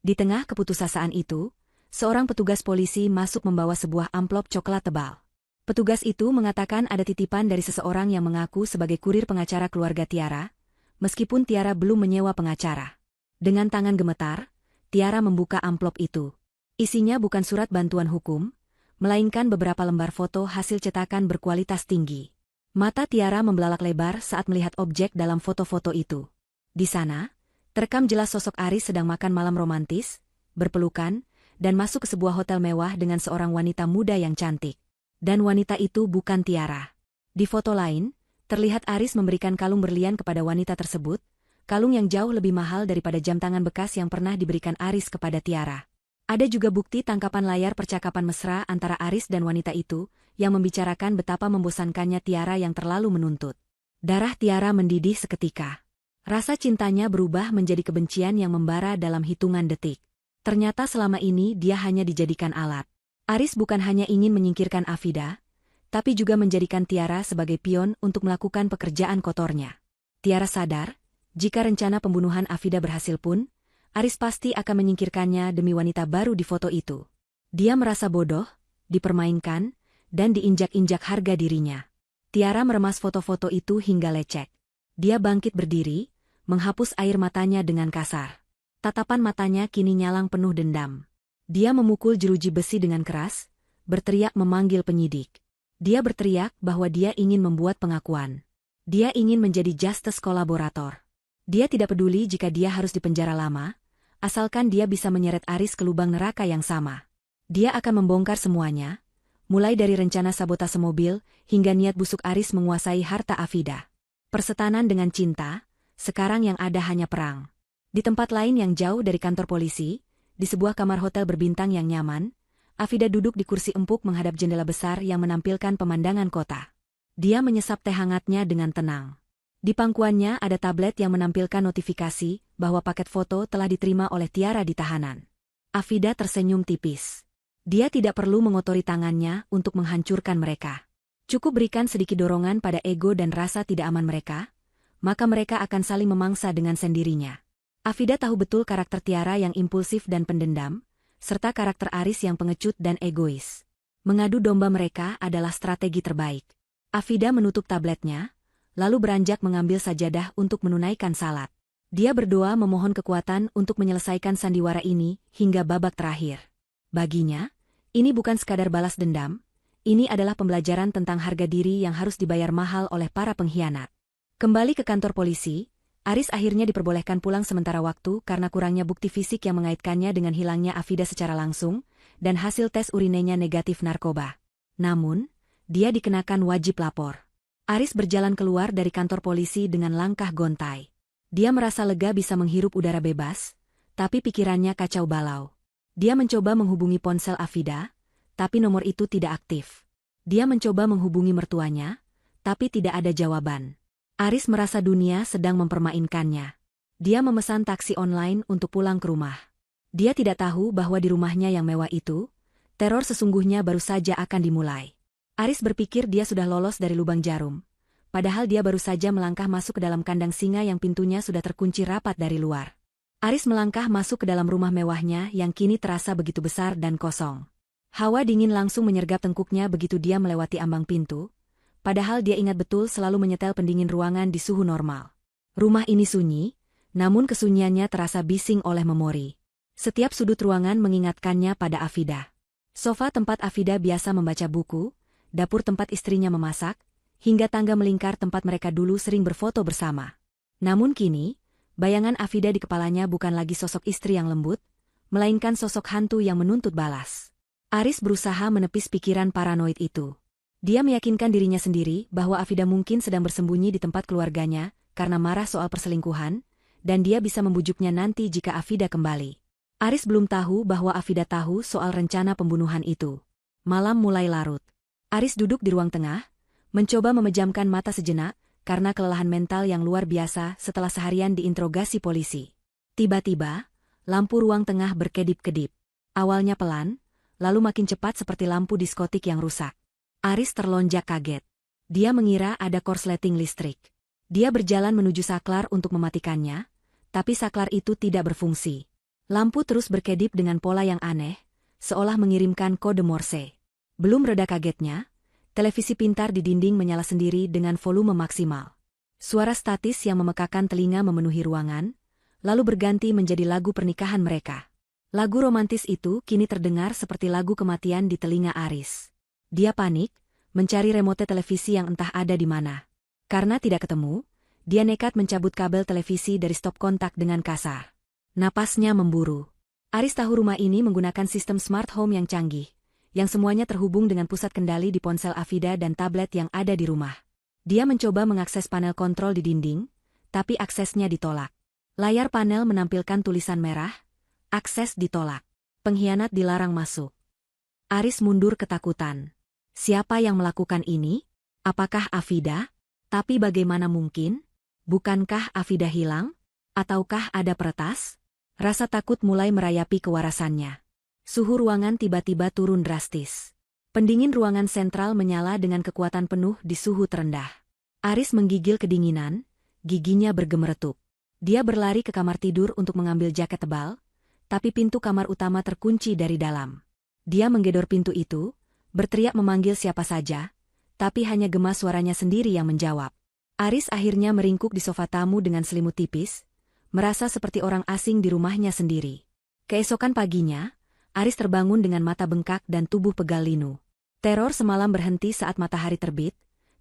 Di tengah keputusasaan itu, seorang petugas polisi masuk membawa sebuah amplop coklat tebal. Petugas itu mengatakan ada titipan dari seseorang yang mengaku sebagai kurir pengacara keluarga Tiara, meskipun Tiara belum menyewa pengacara. Dengan tangan gemetar, Tiara membuka amplop itu. Isinya bukan surat bantuan hukum, melainkan beberapa lembar foto hasil cetakan berkualitas tinggi. Mata Tiara membelalak lebar saat melihat objek dalam foto-foto itu. Di sana, terekam jelas sosok Aris sedang makan malam romantis, berpelukan, dan masuk ke sebuah hotel mewah dengan seorang wanita muda yang cantik. Dan wanita itu bukan Tiara. Di foto lain, terlihat Aris memberikan kalung berlian kepada wanita tersebut, kalung yang jauh lebih mahal daripada jam tangan bekas yang pernah diberikan Aris kepada Tiara. Ada juga bukti tangkapan layar percakapan mesra antara Aris dan wanita itu, yang membicarakan betapa membosankannya Tiara yang terlalu menuntut. Darah Tiara mendidih seketika. Rasa cintanya berubah menjadi kebencian yang membara dalam hitungan detik. Ternyata selama ini dia hanya dijadikan alat. Aris bukan hanya ingin menyingkirkan Afida, tapi juga menjadikan Tiara sebagai pion untuk melakukan pekerjaan kotornya. Tiara sadar, jika rencana pembunuhan Afida berhasil pun, Aris pasti akan menyingkirkannya demi wanita baru di foto itu. Dia merasa bodoh, dipermainkan, dan diinjak-injak harga dirinya. Tiara meremas foto-foto itu hingga lecek. Dia bangkit berdiri, menghapus air matanya dengan kasar. Tatapan matanya kini nyalang penuh dendam. Dia memukul jeruji besi dengan keras, berteriak memanggil penyidik. Dia berteriak bahwa dia ingin membuat pengakuan. Dia ingin menjadi justice kolaborator. Dia tidak peduli jika dia harus dipenjara lama, asalkan dia bisa menyeret Aris ke lubang neraka yang sama. Dia akan membongkar semuanya, mulai dari rencana sabotase mobil hingga niat busuk Aris menguasai harta Afida. Persetanan dengan cinta, sekarang yang ada hanya perang. Di tempat lain yang jauh dari kantor polisi, di sebuah kamar hotel berbintang yang nyaman, Afida duduk di kursi empuk menghadap jendela besar yang menampilkan pemandangan kota. Dia menyesap teh hangatnya dengan tenang. Di pangkuannya ada tablet yang menampilkan notifikasi bahwa paket foto telah diterima oleh Tiara di tahanan. Afida tersenyum tipis. Dia tidak perlu mengotori tangannya untuk menghancurkan mereka. Cukup berikan sedikit dorongan pada ego dan rasa tidak aman mereka, maka mereka akan saling memangsa dengan sendirinya. Afida tahu betul karakter Tiara yang impulsif dan pendendam, serta karakter Aris yang pengecut dan egois. Mengadu domba mereka adalah strategi terbaik. Afida menutup tabletnya, lalu beranjak mengambil sajadah untuk menunaikan salat. Dia berdoa memohon kekuatan untuk menyelesaikan sandiwara ini hingga babak terakhir. Baginya, ini bukan sekadar balas dendam, ini adalah pembelajaran tentang harga diri yang harus dibayar mahal oleh para pengkhianat. Kembali ke kantor polisi, Aris akhirnya diperbolehkan pulang sementara waktu karena kurangnya bukti fisik yang mengaitkannya dengan hilangnya Afida secara langsung, dan hasil tes urinenya negatif narkoba. Namun, dia dikenakan wajib lapor. Aris berjalan keluar dari kantor polisi dengan langkah gontai. Dia merasa lega bisa menghirup udara bebas, tapi pikirannya kacau balau. Dia mencoba menghubungi ponsel Afida, tapi nomor itu tidak aktif. Dia mencoba menghubungi mertuanya, tapi tidak ada jawaban. Aris merasa dunia sedang mempermainkannya. Dia memesan taksi online untuk pulang ke rumah. Dia tidak tahu bahwa di rumahnya yang mewah itu, teror sesungguhnya baru saja akan dimulai. Aris berpikir dia sudah lolos dari lubang jarum, padahal dia baru saja melangkah masuk ke dalam kandang singa yang pintunya sudah terkunci rapat dari luar. Aris melangkah masuk ke dalam rumah mewahnya yang kini terasa begitu besar dan kosong. Hawa dingin langsung menyergap tengkuknya begitu dia melewati ambang pintu, padahal dia ingat betul selalu menyetel pendingin ruangan di suhu normal. Rumah ini sunyi, namun kesunyiannya terasa bising oleh memori. Setiap sudut ruangan mengingatkannya pada Afida. Sofa tempat Afida biasa membaca buku, dapur tempat istrinya memasak, hingga tangga melingkar tempat mereka dulu sering berfoto bersama. Namun kini, bayangan Afida di kepalanya bukan lagi sosok istri yang lembut, melainkan sosok hantu yang menuntut balas. Aris berusaha menepis pikiran paranoid itu. Dia meyakinkan dirinya sendiri bahwa Afida mungkin sedang bersembunyi di tempat keluarganya karena marah soal perselingkuhan, dan dia bisa membujuknya nanti jika Afida kembali. Aris belum tahu bahwa Afida tahu soal rencana pembunuhan itu. Malam mulai larut. Aris duduk di ruang tengah, mencoba memejamkan mata sejenak karena kelelahan mental yang luar biasa setelah seharian diinterogasi polisi. Tiba-tiba, lampu ruang tengah berkedip-kedip. Awalnya pelan, lalu makin cepat seperti lampu diskotik yang rusak. Aris terlonjak kaget. Dia mengira ada korsleting listrik. Dia berjalan menuju saklar untuk mematikannya, tapi saklar itu tidak berfungsi. Lampu terus berkedip dengan pola yang aneh, seolah mengirimkan kode Morse. Belum reda kagetnya, televisi pintar di dinding menyala sendiri dengan volume maksimal. Suara statis yang memekakan telinga memenuhi ruangan, lalu berganti menjadi lagu pernikahan mereka. Lagu romantis itu kini terdengar seperti lagu kematian di telinga Aris. Dia panik, mencari remote televisi yang entah ada di mana. Karena tidak ketemu, dia nekat mencabut kabel televisi dari stop kontak dengan kasar. Napasnya memburu. Aris tahu rumah ini menggunakan sistem smart home yang canggih, yang semuanya terhubung dengan pusat kendali di ponsel Afida dan tablet yang ada di rumah. Dia mencoba mengakses panel kontrol di dinding, tapi aksesnya ditolak. Layar panel menampilkan tulisan merah, akses ditolak. Pengkhianat dilarang masuk. Aris mundur ketakutan. Siapa yang melakukan ini? Apakah Afida? Tapi bagaimana mungkin? Bukankah Afida hilang? Ataukah ada peretas? Rasa takut mulai merayapi kewarasannya. Suhu ruangan tiba-tiba turun drastis. Pendingin ruangan sentral menyala dengan kekuatan penuh di suhu terendah. Aris menggigil kedinginan, giginya bergemeretuk. Dia berlari ke kamar tidur untuk mengambil jaket tebal, tapi pintu kamar utama terkunci dari dalam. Dia menggedor pintu itu, berteriak memanggil siapa saja, tapi hanya gemas suaranya sendiri yang menjawab. Aris akhirnya meringkuk di sofa tamu dengan selimut tipis, merasa seperti orang asing di rumahnya sendiri. Keesokan paginya, Aris terbangun dengan mata bengkak dan tubuh pegal linu. Teror semalam berhenti saat matahari terbit,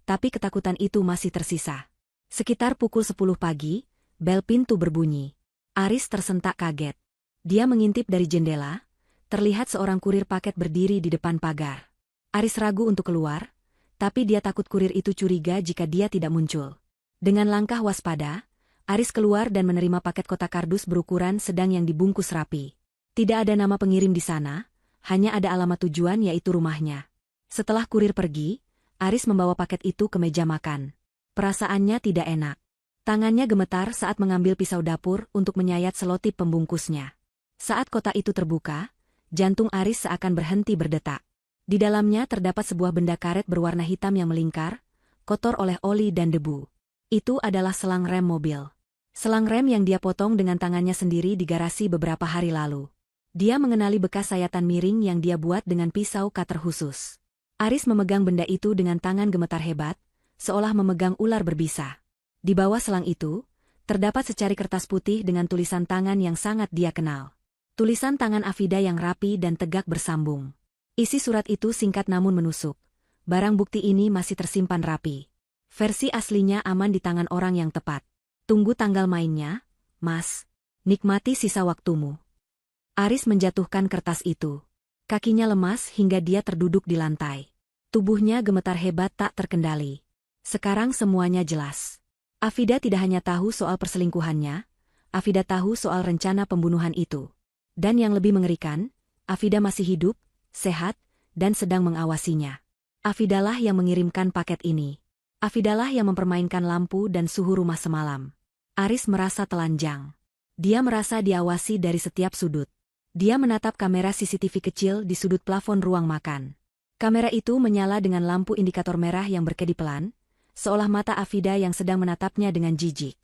tapi ketakutan itu masih tersisa. Sekitar pukul 10 pagi, bel pintu berbunyi. Aris tersentak kaget. Dia mengintip dari jendela, terlihat seorang kurir paket berdiri di depan pagar. Aris ragu untuk keluar, tapi dia takut kurir itu curiga jika dia tidak muncul. Dengan langkah waspada, Aris keluar dan menerima paket kotak kardus berukuran sedang yang dibungkus rapi. Tidak ada nama pengirim di sana, hanya ada alamat tujuan yaitu rumahnya. Setelah kurir pergi, Aris membawa paket itu ke meja makan. Perasaannya tidak enak. Tangannya gemetar saat mengambil pisau dapur untuk menyayat selotip pembungkusnya. Saat kotak itu terbuka, jantung Aris seakan berhenti berdetak. Di dalamnya terdapat sebuah benda karet berwarna hitam yang melingkar, kotor oleh oli dan debu. Itu adalah selang rem mobil. Selang rem yang dia potong dengan tangannya sendiri di garasi beberapa hari lalu. Dia mengenali bekas sayatan miring yang dia buat dengan pisau cutter khusus. Aris memegang benda itu dengan tangan gemetar hebat, seolah memegang ular berbisa. Di bawah selang itu, terdapat secari kertas putih dengan tulisan tangan yang sangat dia kenal. Tulisan tangan Afida yang rapi dan tegak bersambung. Isi surat itu singkat namun menusuk. Barang bukti ini masih tersimpan rapi. Versi aslinya aman di tangan orang yang tepat. Tunggu tanggal mainnya, Mas. Nikmati sisa waktumu. Aris menjatuhkan kertas itu. Kakinya lemas hingga dia terduduk di lantai. Tubuhnya gemetar hebat tak terkendali. Sekarang semuanya jelas. Afida tidak hanya tahu soal perselingkuhannya, Afida tahu soal rencana pembunuhan itu. Dan yang lebih mengerikan, Afida masih hidup, sehat, dan sedang mengawasinya. Afidalah yang mengirimkan paket ini. Afidalah yang mempermainkan lampu dan suhu rumah semalam. Aris merasa telanjang. Dia merasa diawasi dari setiap sudut. Dia menatap kamera CCTV kecil di sudut plafon ruang makan. Kamera itu menyala dengan lampu indikator merah yang berkedip pelan, seolah mata Afida yang sedang menatapnya dengan jijik.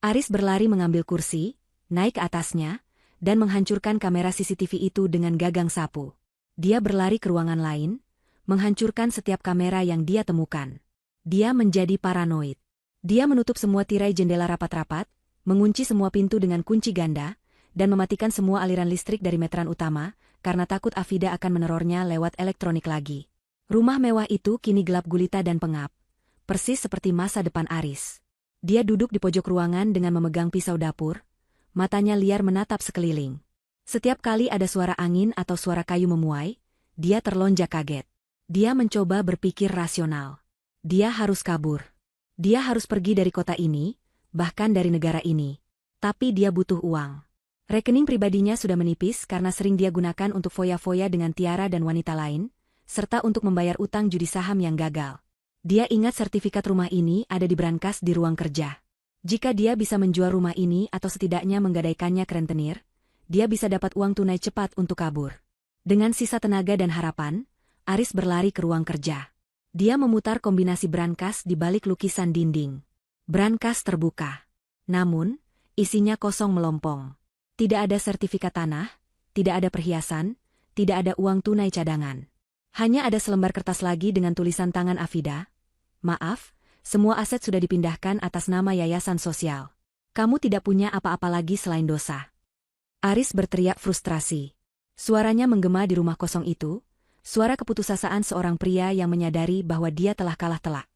Aris berlari mengambil kursi, naik ke atasnya, dan menghancurkan kamera CCTV itu dengan gagang sapu. Dia berlari ke ruangan lain, menghancurkan setiap kamera yang dia temukan. Dia menjadi paranoid. Dia menutup semua tirai jendela rapat-rapat, mengunci semua pintu dengan kunci ganda, dan mematikan semua aliran listrik dari meteran utama, karena takut Afida akan menerornya lewat elektronik lagi. Rumah mewah itu kini gelap gulita dan pengap, persis seperti masa depan Aris. Dia duduk di pojok ruangan dengan memegang pisau dapur, matanya liar menatap sekeliling. Setiap kali ada suara angin atau suara kayu memuai, dia terlonjak kaget. Dia mencoba berpikir rasional. Dia harus kabur. Dia harus pergi dari kota ini, bahkan dari negara ini. Tapi dia butuh uang. Rekening pribadinya sudah menipis karena sering dia gunakan untuk foya-foya dengan Tiara dan wanita lain, serta untuk membayar utang judi saham yang gagal. Dia ingat sertifikat rumah ini ada di brankas di ruang kerja. Jika dia bisa menjual rumah ini atau setidaknya menggadaikannya ke rentenir, dia bisa dapat uang tunai cepat untuk kabur. Dengan sisa tenaga dan harapan, Aris berlari ke ruang kerja. Dia memutar kombinasi brankas di balik lukisan dinding. Brankas terbuka. Namun, isinya kosong melompong. Tidak ada sertifikat tanah, tidak ada perhiasan, tidak ada uang tunai cadangan. Hanya ada selembar kertas lagi dengan tulisan tangan Afida. Maaf, semua aset sudah dipindahkan atas nama yayasan sosial. Kamu tidak punya apa-apa lagi selain dosa. Aris berteriak frustrasi. Suaranya menggema di rumah kosong itu. Suara keputusasaan seorang pria yang menyadari bahwa dia telah kalah telak.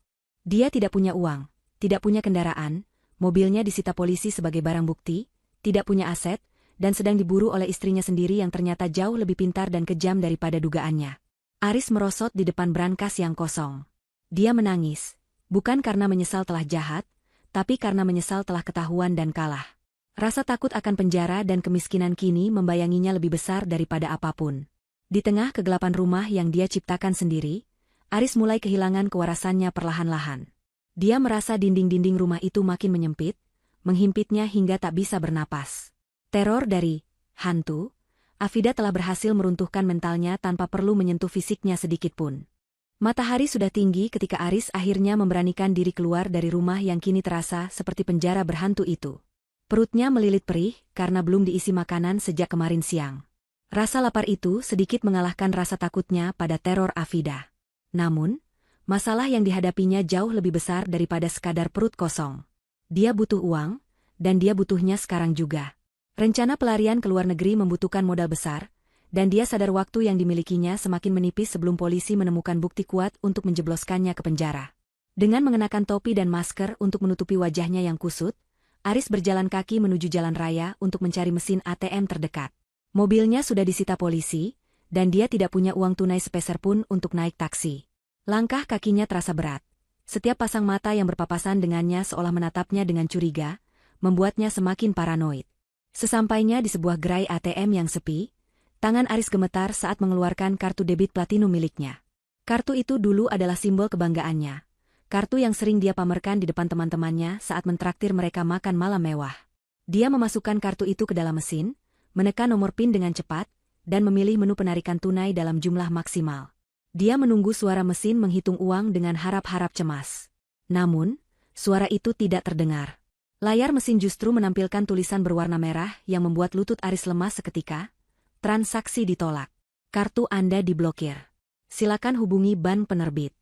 Dia tidak punya uang, tidak punya kendaraan, mobilnya disita polisi sebagai barang bukti, tidak punya aset, dan sedang diburu oleh istrinya sendiri yang ternyata jauh lebih pintar dan kejam daripada dugaannya. Aris merosot di depan brankas yang kosong. Dia menangis, bukan karena menyesal telah jahat, tapi karena menyesal telah ketahuan dan kalah. Rasa takut akan penjara dan kemiskinan kini membayanginya lebih besar daripada apapun. Di tengah kegelapan rumah yang dia ciptakan sendiri, Aris mulai kehilangan kewarasannya perlahan-lahan. Dia merasa dinding-dinding rumah itu makin menyempit, menghimpitnya hingga tak bisa bernapas. Teror dari hantu, Afida telah berhasil meruntuhkan mentalnya tanpa perlu menyentuh fisiknya sedikitpun. Matahari sudah tinggi ketika Aris akhirnya memberanikan diri keluar dari rumah yang kini terasa seperti penjara berhantu itu. Perutnya melilit perih karena belum diisi makanan sejak kemarin siang. Rasa lapar itu sedikit mengalahkan rasa takutnya pada teror Afida. Namun, masalah yang dihadapinya jauh lebih besar daripada sekadar perut kosong. Dia butuh uang, dan dia butuhnya sekarang juga. Rencana pelarian ke luar negeri membutuhkan modal besar, dan dia sadar waktu yang dimilikinya semakin menipis sebelum polisi menemukan bukti kuat untuk menjebloskannya ke penjara. Dengan mengenakan topi dan masker untuk menutupi wajahnya yang kusut, Aris berjalan kaki menuju jalan raya untuk mencari mesin ATM terdekat. Mobilnya sudah disita polisi, dan dia tidak punya uang tunai sepeser pun untuk naik taksi. Langkah kakinya terasa berat. Setiap pasang mata yang berpapasan dengannya seolah menatapnya dengan curiga, membuatnya semakin paranoid. Sesampainya di sebuah gerai ATM yang sepi, tangan Aris gemetar saat mengeluarkan kartu debit platinum miliknya. Kartu itu dulu adalah simbol kebanggaannya. Kartu yang sering dia pamerkan di depan teman-temannya saat mentraktir mereka makan malam mewah. Dia memasukkan kartu itu ke dalam mesin, menekan nomor PIN dengan cepat, dan memilih menu penarikan tunai dalam jumlah maksimal. Dia menunggu suara mesin menghitung uang dengan harap-harap cemas. Namun, suara itu tidak terdengar. Layar mesin justru menampilkan tulisan berwarna merah yang membuat lutut Aris lemas seketika. Transaksi ditolak. Kartu Anda diblokir. Silakan hubungi bank penerbit.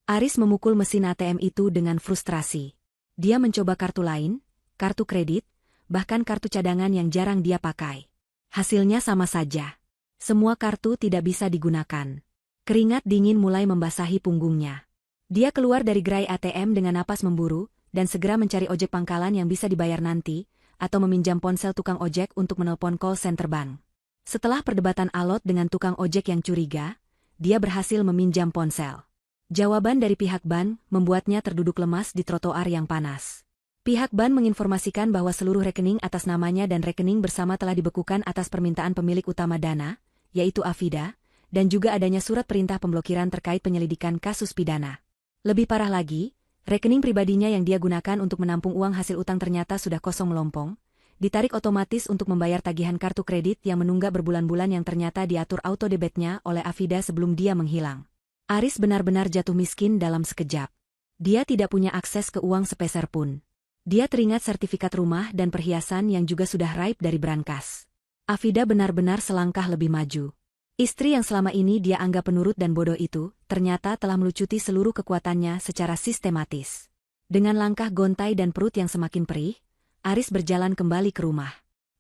Aris memukul mesin ATM itu dengan frustrasi. Dia mencoba kartu lain, kartu kredit, bahkan kartu cadangan yang jarang dia pakai. Hasilnya sama saja. Semua kartu tidak bisa digunakan. Keringat dingin mulai membasahi punggungnya. Dia keluar dari gerai ATM dengan napas memburu, dan segera mencari ojek pangkalan yang bisa dibayar nanti, atau meminjam ponsel tukang ojek untuk menelpon call center bank. Setelah perdebatan alot dengan tukang ojek yang curiga, dia berhasil meminjam ponsel. Jawaban dari pihak bank membuatnya terduduk lemas di trotoar yang panas. Pihak bank menginformasikan bahwa seluruh rekening atas namanya dan rekening bersama telah dibekukan atas permintaan pemilik utama dana, yaitu Afida, dan juga adanya surat perintah pemblokiran terkait penyelidikan kasus pidana. Lebih parah lagi, rekening pribadinya yang dia gunakan untuk menampung uang hasil utang ternyata sudah kosong melompong, ditarik otomatis untuk membayar tagihan kartu kredit yang menunggak berbulan-bulan yang ternyata diatur auto debitnya oleh Afida sebelum dia menghilang. Aris benar-benar jatuh miskin dalam sekejap. Dia tidak punya akses ke uang sepeser pun. Dia teringat sertifikat rumah dan perhiasan yang juga sudah raib dari brankas. Afida benar-benar selangkah lebih maju. Istri yang selama ini dia anggap penurut dan bodoh itu, ternyata telah melucuti seluruh kekuatannya secara sistematis. Dengan langkah gontai dan perut yang semakin perih, Aris berjalan kembali ke rumah.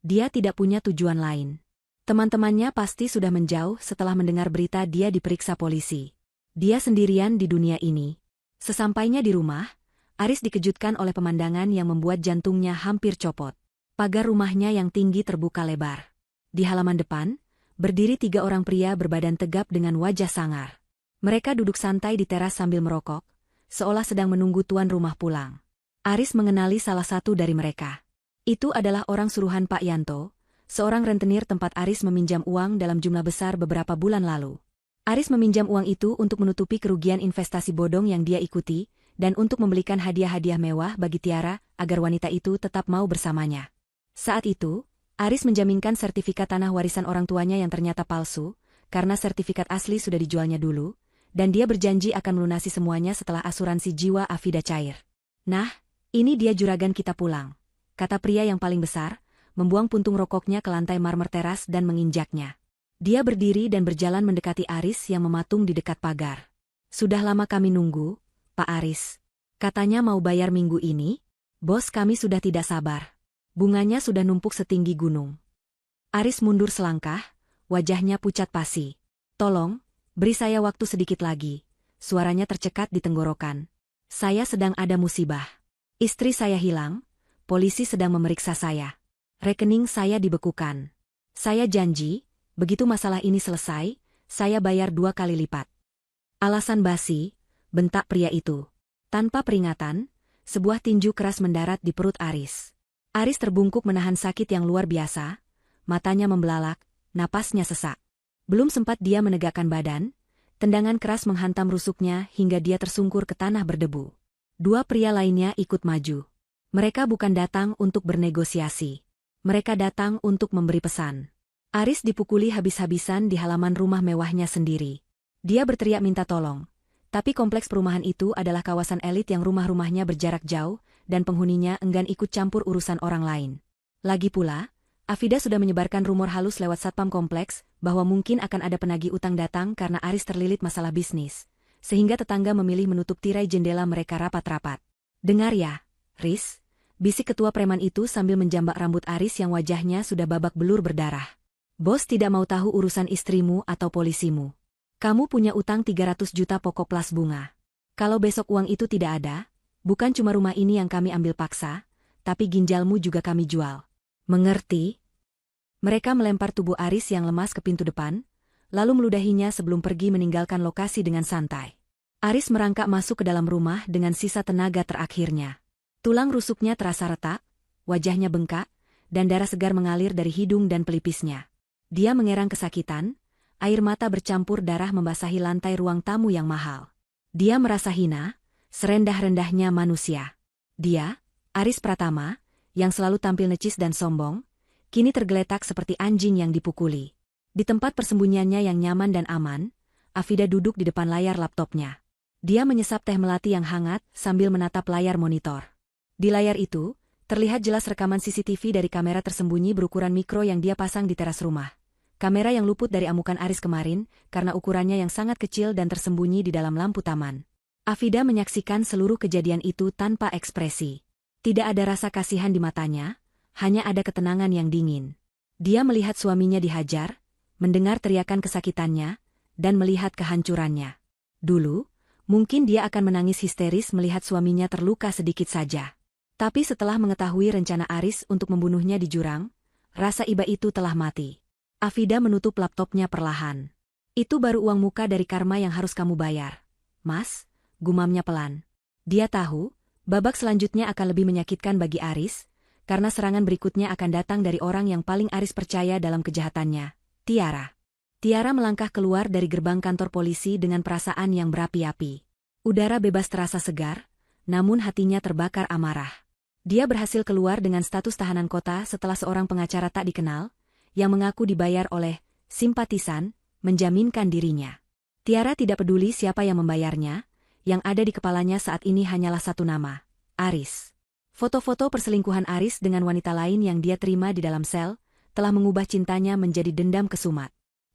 Dia tidak punya tujuan lain. Teman-temannya pasti sudah menjauh setelah mendengar berita dia diperiksa polisi. Dia sendirian di dunia ini. Sesampainya di rumah, Aris dikejutkan oleh pemandangan yang membuat jantungnya hampir copot. Pagar rumahnya yang tinggi terbuka lebar. Di halaman depan, berdiri 3 orang pria berbadan tegap dengan wajah sangar. Mereka duduk santai di teras sambil merokok, seolah sedang menunggu tuan rumah pulang. Aris mengenali salah satu dari mereka. Itu adalah orang suruhan Pak Yanto, seorang rentenir tempat Aris meminjam uang dalam jumlah besar beberapa bulan lalu. Aris meminjam uang itu untuk menutupi kerugian investasi bodong yang dia ikuti, dan untuk membelikan hadiah-hadiah mewah bagi Tiara agar wanita itu tetap mau bersamanya. Saat itu, Aris menjaminkan sertifikat tanah warisan orang tuanya yang ternyata palsu, karena sertifikat asli sudah dijualnya dulu, dan dia berjanji akan melunasi semuanya setelah asuransi jiwa Afida cair. Nah, ini dia juragan kita pulang, kata pria yang paling besar, membuang puntung rokoknya ke lantai marmer teras dan menginjaknya. Dia berdiri dan berjalan mendekati Aris yang mematung di dekat pagar. Sudah lama kami nunggu, Pak Aris. Katanya mau bayar minggu ini? Bos kami sudah tidak sabar. Bunganya sudah numpuk setinggi gunung. Aris mundur selangkah, wajahnya pucat pasi. Tolong, beri saya waktu sedikit lagi. Suaranya tercekat di tenggorokan. Saya sedang ada musibah. Istri saya hilang, polisi sedang memeriksa saya. Rekening saya dibekukan. Saya janji, begitu masalah ini selesai, saya bayar 2 kali lipat. Alasan basi, bentak pria itu. Tanpa peringatan, sebuah tinju keras mendarat di perut Aris. Aris terbungkuk menahan sakit yang luar biasa, matanya membelalak, napasnya sesak. Belum sempat dia menegakkan badan, tendangan keras menghantam rusuknya hingga dia tersungkur ke tanah berdebu. 2 pria lainnya ikut maju. Mereka bukan datang untuk bernegosiasi. Mereka datang untuk memberi pesan. Aris dipukuli habis-habisan di halaman rumah mewahnya sendiri. Dia berteriak minta tolong. Tapi kompleks perumahan itu adalah kawasan elit yang rumah-rumahnya berjarak jauh, dan penghuninya enggan ikut campur urusan orang lain. Lagi pula, Afida sudah menyebarkan rumor halus lewat satpam kompleks, bahwa mungkin akan ada penagih utang datang karena Aris terlilit masalah bisnis, sehingga tetangga memilih menutup tirai jendela mereka rapat-rapat. Dengar ya, Riz, bisik ketua preman itu sambil menjambak rambut Aris yang wajahnya sudah babak belur berdarah. Bos tidak mau tahu urusan istrimu atau polisimu. Kamu punya utang 300 juta pokok plus bunga. Kalau besok uang itu tidak ada, bukan cuma rumah ini yang kami ambil paksa, tapi ginjalmu juga kami jual. Mengerti? Mereka melempar tubuh Aris yang lemas ke pintu depan, lalu meludahinya sebelum pergi meninggalkan lokasi dengan santai. Aris merangkak masuk ke dalam rumah dengan sisa tenaga terakhirnya. Tulang rusuknya terasa retak, wajahnya bengkak, dan darah segar mengalir dari hidung dan pelipisnya. Dia mengerang kesakitan, air mata bercampur darah membasahi lantai ruang tamu yang mahal. Dia merasa hina, serendah-rendahnya manusia. Dia, Aris Pratama, yang selalu tampil necis dan sombong, kini tergeletak seperti anjing yang dipukuli. Di tempat persembunyiannya yang nyaman dan aman, Afida duduk di depan layar laptopnya. Dia menyesap teh melati yang hangat sambil menatap layar monitor. Di layar itu, terlihat jelas rekaman CCTV dari kamera tersembunyi berukuran mikro yang dia pasang di teras rumah. Kamera yang luput dari amukan Aris kemarin, karena ukurannya yang sangat kecil dan tersembunyi di dalam lampu taman. Afida menyaksikan seluruh kejadian itu tanpa ekspresi. Tidak ada rasa kasihan di matanya, hanya ada ketenangan yang dingin. Dia melihat suaminya dihajar, mendengar teriakan kesakitannya, dan melihat kehancurannya. Dulu, Mungkin dia akan menangis histeris melihat suaminya terluka sedikit saja. Tapi setelah mengetahui rencana Aris untuk membunuhnya di jurang, rasa iba itu telah mati. Afida menutup laptopnya perlahan. Itu baru uang muka dari karma yang harus kamu bayar. Mas, gumamnya pelan. Dia tahu, babak selanjutnya akan lebih menyakitkan bagi Aris, karena serangan berikutnya akan datang dari orang yang paling Aris percaya dalam kejahatannya, Tiara. Tiara melangkah keluar dari gerbang kantor polisi dengan perasaan yang berapi-api. Udara bebas terasa segar, namun hatinya terbakar amarah. Dia berhasil keluar dengan status tahanan kota setelah seorang pengacara tak dikenal, yang mengaku dibayar oleh simpatisan, menjaminkan dirinya. Tiara tidak peduli siapa yang membayarnya, yang ada di kepalanya saat ini hanyalah satu nama, Aris. Foto-foto perselingkuhan Aris dengan wanita lain yang dia terima di dalam sel, telah mengubah cintanya menjadi dendam kesumat.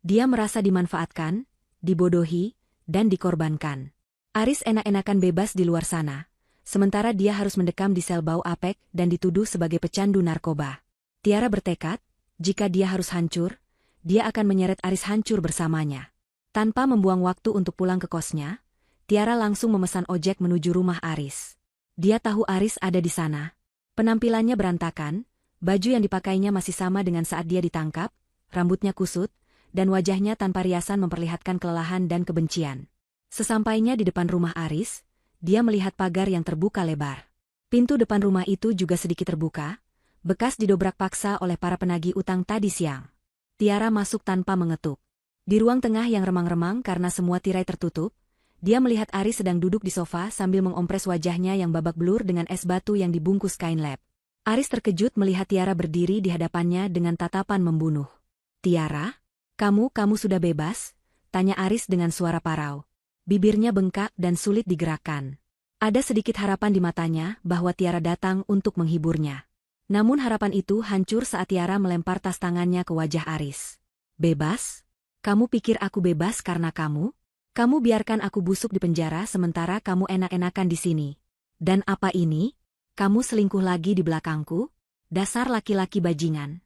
Dia merasa dimanfaatkan, dibodohi, dan dikorbankan. Aris enak-enakan bebas di luar sana, sementara dia harus mendekam di sel bau apek dan dituduh sebagai pecandu narkoba. Tiara bertekad, jika dia harus hancur, dia akan menyeret Aris hancur bersamanya. Tanpa membuang waktu untuk pulang ke kosnya, Tiara langsung memesan ojek menuju rumah Aris. Dia tahu Aris ada di sana. Penampilannya berantakan, baju yang dipakainya masih sama dengan saat dia ditangkap, rambutnya kusut, dan wajahnya tanpa riasan memperlihatkan kelelahan dan kebencian. Sesampainya di depan rumah Aris, dia melihat pagar yang terbuka lebar. Pintu depan rumah itu juga sedikit terbuka, bekas didobrak paksa oleh para penagih utang tadi siang. Tiara masuk tanpa mengetuk. Di ruang tengah yang remang-remang karena semua tirai tertutup, dia melihat Aris sedang duduk di sofa sambil mengompres wajahnya yang babak belur dengan es batu yang dibungkus kain lap. Aris terkejut melihat Tiara berdiri di hadapannya dengan tatapan membunuh. "Tiara? Kamu sudah bebas?" tanya Aris dengan suara parau. Bibirnya bengkak dan sulit digerakkan. Ada sedikit harapan di matanya bahwa Tiara datang untuk menghiburnya. Namun harapan itu hancur saat Tiara melempar tas tangannya ke wajah Aris. "Bebas? Kamu pikir aku bebas karena kamu? Kamu biarkan aku busuk di penjara sementara kamu enak-enakan di sini. Dan apa ini? Kamu selingkuh lagi di belakangku? Dasar laki-laki bajingan."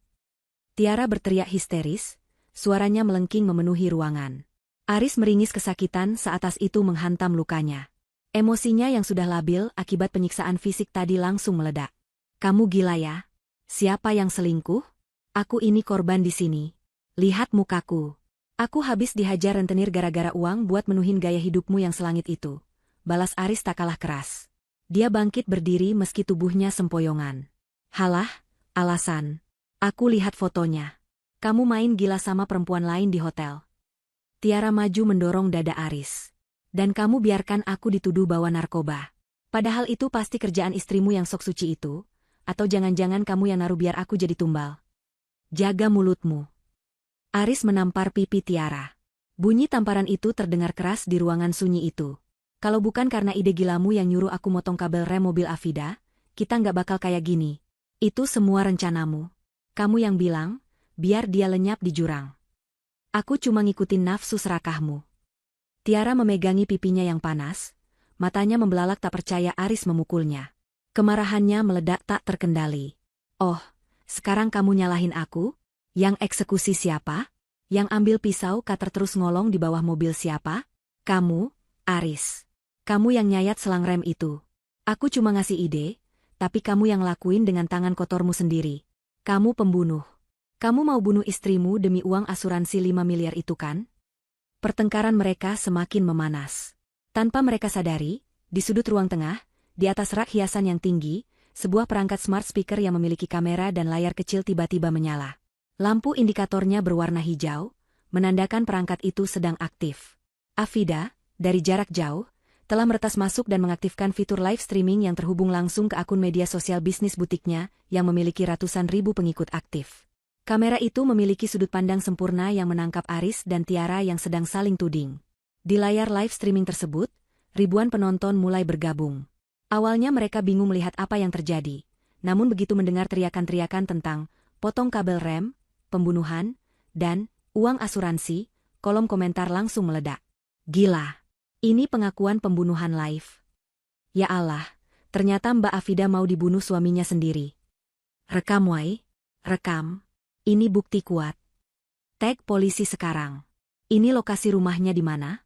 Tiara berteriak histeris, suaranya melengking memenuhi ruangan. Aris meringis kesakitan saat tas itu menghantam lukanya. Emosinya yang sudah labil akibat penyiksaan fisik tadi langsung meledak. "Kamu gila ya? Siapa yang selingkuh? Aku ini korban di sini. Lihat mukaku. Aku habis dihajar rentenir gara-gara uang buat menuhin gaya hidupmu yang selangit itu." Balas Aris tak kalah keras. Dia bangkit berdiri meski tubuhnya sempoyongan. "Halah, alasan. Aku lihat fotonya. Kamu main gila sama perempuan lain di hotel." Tiara maju mendorong dada Aris. "Dan kamu biarkan aku dituduh bawa narkoba. Padahal itu pasti kerjaan istrimu yang sok suci itu, atau jangan-jangan kamu yang naruh biar aku jadi tumbal. Jaga mulutmu." Aris menampar pipi Tiara. Bunyi tamparan itu terdengar keras di ruangan sunyi itu. "Kalau bukan karena ide gilamu yang nyuruh aku motong kabel rem mobil Afida, kita nggak bakal kayak gini. Itu semua rencanamu. Kamu yang bilang, biar dia lenyap di jurang. Aku cuma ngikutin nafsu serakahmu." Tiara memegangi pipinya yang panas, matanya membelalak tak percaya Aris memukulnya. Kemarahannya meledak tak terkendali. "Oh, sekarang kamu nyalahin aku? Yang eksekusi siapa? Yang ambil pisau cutter terus ngolong di bawah mobil siapa? Kamu, Aris. Kamu yang nyayat selang rem itu. Aku cuma ngasih ide, tapi kamu yang lakuin dengan tangan kotormu sendiri. Kamu pembunuh. Kamu mau bunuh istrimu demi uang asuransi 5 miliar itu kan?" Pertengkaran mereka semakin memanas. Tanpa mereka sadari, di sudut ruang tengah, di atas rak hiasan yang tinggi, sebuah perangkat smart speaker yang memiliki kamera dan layar kecil tiba-tiba menyala. Lampu indikatornya berwarna hijau, menandakan perangkat itu sedang aktif. Afida, dari jarak jauh, telah meretas masuk dan mengaktifkan fitur live streaming yang terhubung langsung ke akun media sosial bisnis butiknya yang memiliki ratusan ribu pengikut aktif. Kamera itu memiliki sudut pandang sempurna yang menangkap Aris dan Tiara yang sedang saling tuding. Di layar live streaming tersebut, ribuan penonton mulai bergabung. Awalnya mereka bingung melihat apa yang terjadi, namun begitu mendengar teriakan-teriakan tentang potong kabel rem, pembunuhan, dan uang asuransi, kolom komentar langsung meledak. "Gila! Ini pengakuan pembunuhan live. Ya Allah, ternyata Mbak Afida mau dibunuh suaminya sendiri. Rekam Wai, rekam. Ini bukti kuat. Tag polisi sekarang. Ini lokasi rumahnya di mana?"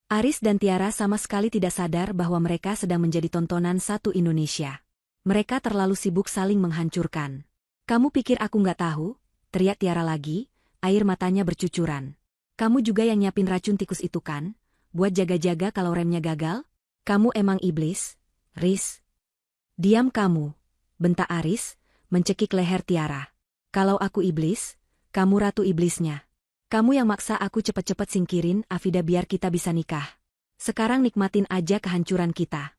Aris dan Tiara sama sekali tidak sadar bahwa mereka sedang menjadi tontonan satu Indonesia. Mereka terlalu sibuk saling menghancurkan. "Kamu pikir aku nggak tahu?" teriak Tiara lagi, air matanya bercucuran. "Kamu juga yang nyiapin racun tikus itu kan? Buat jaga-jaga kalau remnya gagal? Kamu emang iblis, Riz." "Diam kamu," bentak Aris, mencekik leher Tiara. "Kalau aku iblis, kamu ratu iblisnya. Kamu yang maksa aku cepet-cepet singkirin Afida biar kita bisa nikah. Sekarang nikmatin aja kehancuran kita."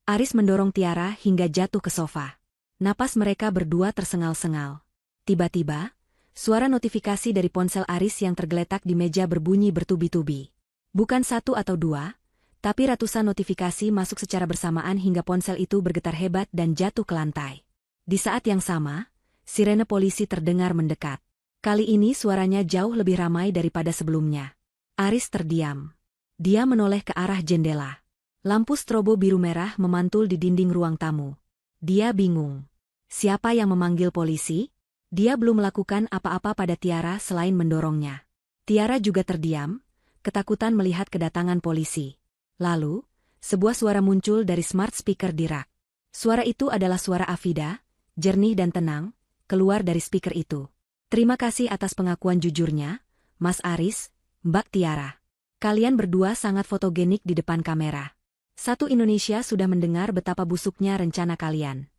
Aris mendorong Tiara hingga jatuh ke sofa. Napas mereka berdua tersengal-sengal. Tiba-tiba, suara notifikasi dari ponsel Aris yang tergeletak di meja berbunyi bertubi-tubi. Bukan satu atau dua, tapi ratusan notifikasi masuk secara bersamaan hingga ponsel itu bergetar hebat dan jatuh ke lantai. Di saat yang sama, sirene polisi terdengar mendekat. Kali ini suaranya jauh lebih ramai daripada sebelumnya. Aris terdiam. Dia menoleh ke arah jendela. Lampu strobo biru merah memantul di dinding ruang tamu. Dia bingung. Siapa yang memanggil polisi? Dia belum melakukan apa-apa pada Tiara selain mendorongnya. Tiara juga terdiam, ketakutan melihat kedatangan polisi. Lalu, sebuah suara muncul dari smart speaker di rak. Suara itu adalah suara Afida, jernih dan tenang, keluar dari speaker itu. "Terima kasih atas pengakuan jujurnya, Mas Aris, Mbak Tiara. Kalian berdua sangat fotogenik di depan kamera. Satu Indonesia sudah mendengar betapa busuknya rencana kalian."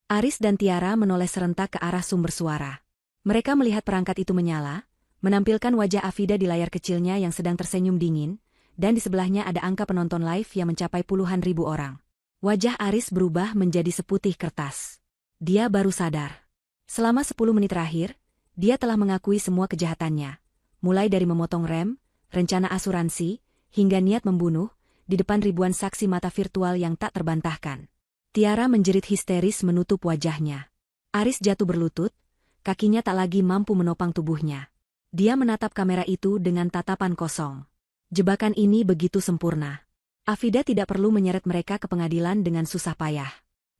Aris dan Tiara menoleh serentak ke arah sumber suara. Mereka melihat perangkat itu menyala, menampilkan wajah Afida di layar kecilnya yang sedang tersenyum dingin, dan di sebelahnya ada angka penonton live yang mencapai puluhan ribu orang. Wajah Aris berubah menjadi seputih kertas. Dia baru sadar. Selama 10 menit terakhir, dia telah mengakui semua kejahatannya, mulai dari memotong rem, rencana asuransi, hingga niat membunuh, di depan ribuan saksi mata virtual yang tak terbantahkan. Tiara menjerit histeris menutup wajahnya. Aris jatuh berlutut, kakinya tak lagi mampu menopang tubuhnya. Dia menatap kamera itu dengan tatapan kosong. Jebakan ini begitu sempurna. Afida tidak perlu menyeret mereka ke pengadilan dengan susah payah.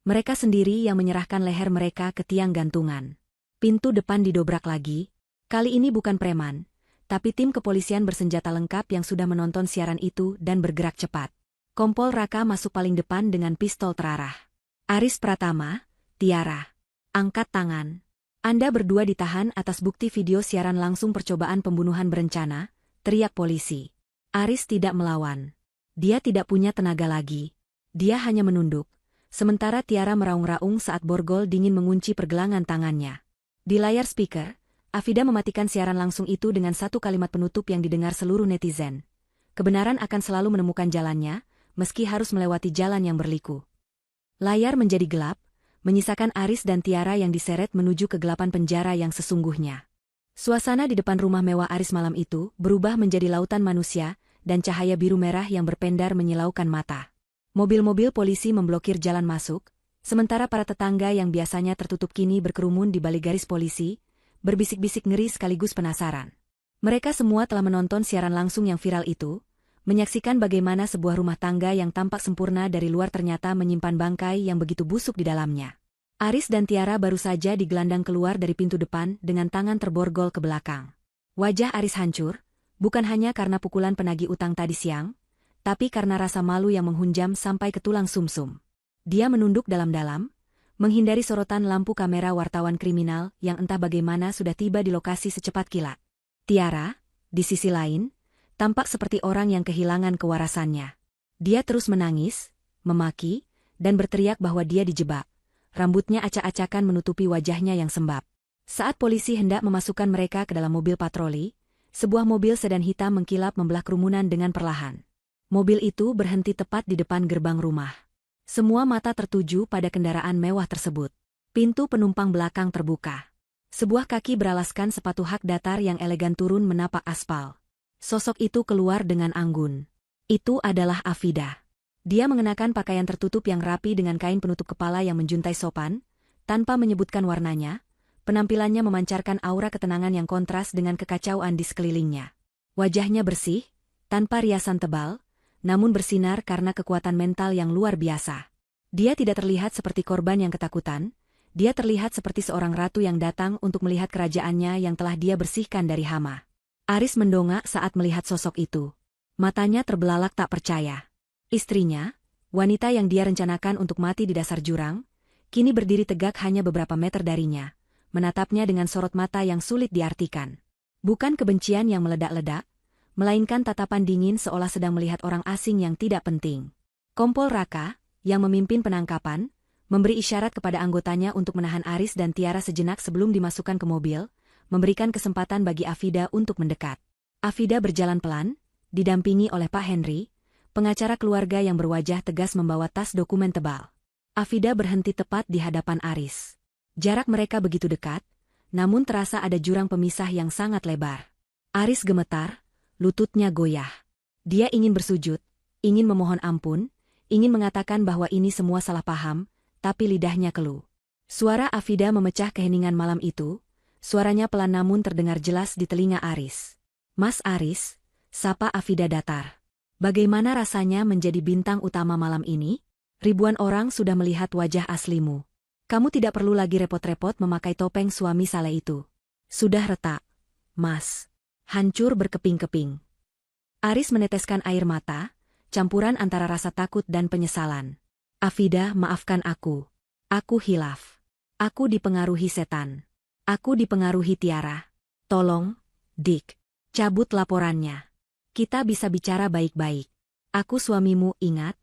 Mereka sendiri yang menyerahkan leher mereka ke tiang gantungan. Pintu depan didobrak lagi. Kali ini bukan preman, tapi tim kepolisian bersenjata lengkap yang sudah menonton siaran itu dan bergerak cepat. Kompol Raka masuk paling depan dengan pistol terarah. "Aris Pratama, Tiara, angkat tangan. Anda berdua ditahan atas bukti video siaran langsung percobaan pembunuhan berencana," teriak polisi. Aris tidak melawan. Dia tidak punya tenaga lagi. Dia hanya menunduk, sementara Tiara meraung-raung saat borgol dingin mengunci pergelangan tangannya. Di layar speaker, Afida mematikan siaran langsung itu dengan satu kalimat penutup yang didengar seluruh netizen. "Kebenaran akan selalu menemukan jalannya, meski harus melewati jalan yang berliku." Layar menjadi gelap, menyisakan Aris dan Tiara yang diseret menuju kegelapan penjara yang sesungguhnya. Suasana di depan rumah mewah Aris malam itu berubah menjadi lautan manusia, dan cahaya biru merah yang berpendar menyilaukan mata. Mobil-mobil polisi memblokir jalan masuk, sementara para tetangga yang biasanya tertutup kini berkerumun di balik garis polisi, berbisik-bisik ngeri sekaligus penasaran. Mereka semua telah menonton siaran langsung yang viral itu, menyaksikan bagaimana sebuah rumah tangga yang tampak sempurna dari luar ternyata menyimpan bangkai yang begitu busuk di dalamnya. Aris dan Tiara baru saja digelandang keluar dari pintu depan dengan tangan terborgol ke belakang. Wajah Aris hancur, bukan hanya karena pukulan penagih utang tadi siang, tapi karena rasa malu yang menghunjam sampai ke tulang sumsum. Dia menunduk dalam-dalam, menghindari sorotan lampu kamera wartawan kriminal yang entah bagaimana sudah tiba di lokasi secepat kilat. Tiara, di sisi lain, tampak seperti orang yang kehilangan kewarasannya. Dia terus menangis, memaki, dan berteriak bahwa dia dijebak. Rambutnya acak-acakan menutupi wajahnya yang sembab. Saat polisi hendak memasukkan mereka ke dalam mobil patroli, sebuah mobil sedan hitam mengkilap membelah kerumunan dengan perlahan. Mobil itu berhenti tepat di depan gerbang rumah. Semua mata tertuju pada kendaraan mewah tersebut. Pintu penumpang belakang terbuka. Sebuah kaki beralaskan sepatu hak datar yang elegan turun menapak aspal. Sosok itu keluar dengan anggun. Itu adalah Afida. Dia mengenakan pakaian tertutup yang rapi dengan kain penutup kepala yang menjuntai sopan, tanpa menyebutkan warnanya. Penampilannya memancarkan aura ketenangan yang kontras dengan kekacauan di sekelilingnya. Wajahnya bersih, tanpa riasan tebal, namun bersinar karena kekuatan mental yang luar biasa. Dia tidak terlihat seperti korban yang ketakutan, dia terlihat seperti seorang ratu yang datang untuk melihat kerajaannya yang telah dia bersihkan dari hama. Aris mendongak saat melihat sosok itu. Matanya terbelalak tak percaya. Istrinya, wanita yang dia rencanakan untuk mati di dasar jurang, kini berdiri tegak hanya beberapa meter darinya, menatapnya dengan sorot mata yang sulit diartikan. Bukan kebencian yang meledak-ledak, melainkan tatapan dingin seolah sedang melihat orang asing yang tidak penting. Kompol Raka, yang memimpin penangkapan, memberi isyarat kepada anggotanya untuk menahan Aris dan Tiara sejenak sebelum dimasukkan ke mobil, memberikan kesempatan bagi Afida untuk mendekat. Afida berjalan pelan, didampingi oleh Pak Henry, pengacara keluarga yang berwajah tegas membawa tas dokumen tebal. Afida berhenti tepat di hadapan Aris. Jarak mereka begitu dekat, namun terasa ada jurang pemisah yang sangat lebar. Aris gemetar, lututnya goyah. Dia ingin bersujud, ingin memohon ampun, ingin mengatakan bahwa ini semua salah paham, tapi lidahnya keluh. Suara Afida memecah keheningan malam itu, suaranya pelan namun terdengar jelas di telinga Aris. "Mas Aris," sapa Afida datar. "Bagaimana rasanya menjadi bintang utama malam ini? Ribuan orang sudah melihat wajah aslimu. Kamu tidak perlu lagi repot-repot memakai topeng suami saleh itu. Sudah retak, Mas. Hancur berkeping-keping." Aris meneteskan air mata, campuran antara rasa takut dan penyesalan. "Afida, maafkan aku. Aku hilaf. Aku dipengaruhi setan. Aku dipengaruhi Tiara. Tolong, Dick, cabut laporannya. Kita bisa bicara baik-baik. Aku suamimu, ingat?"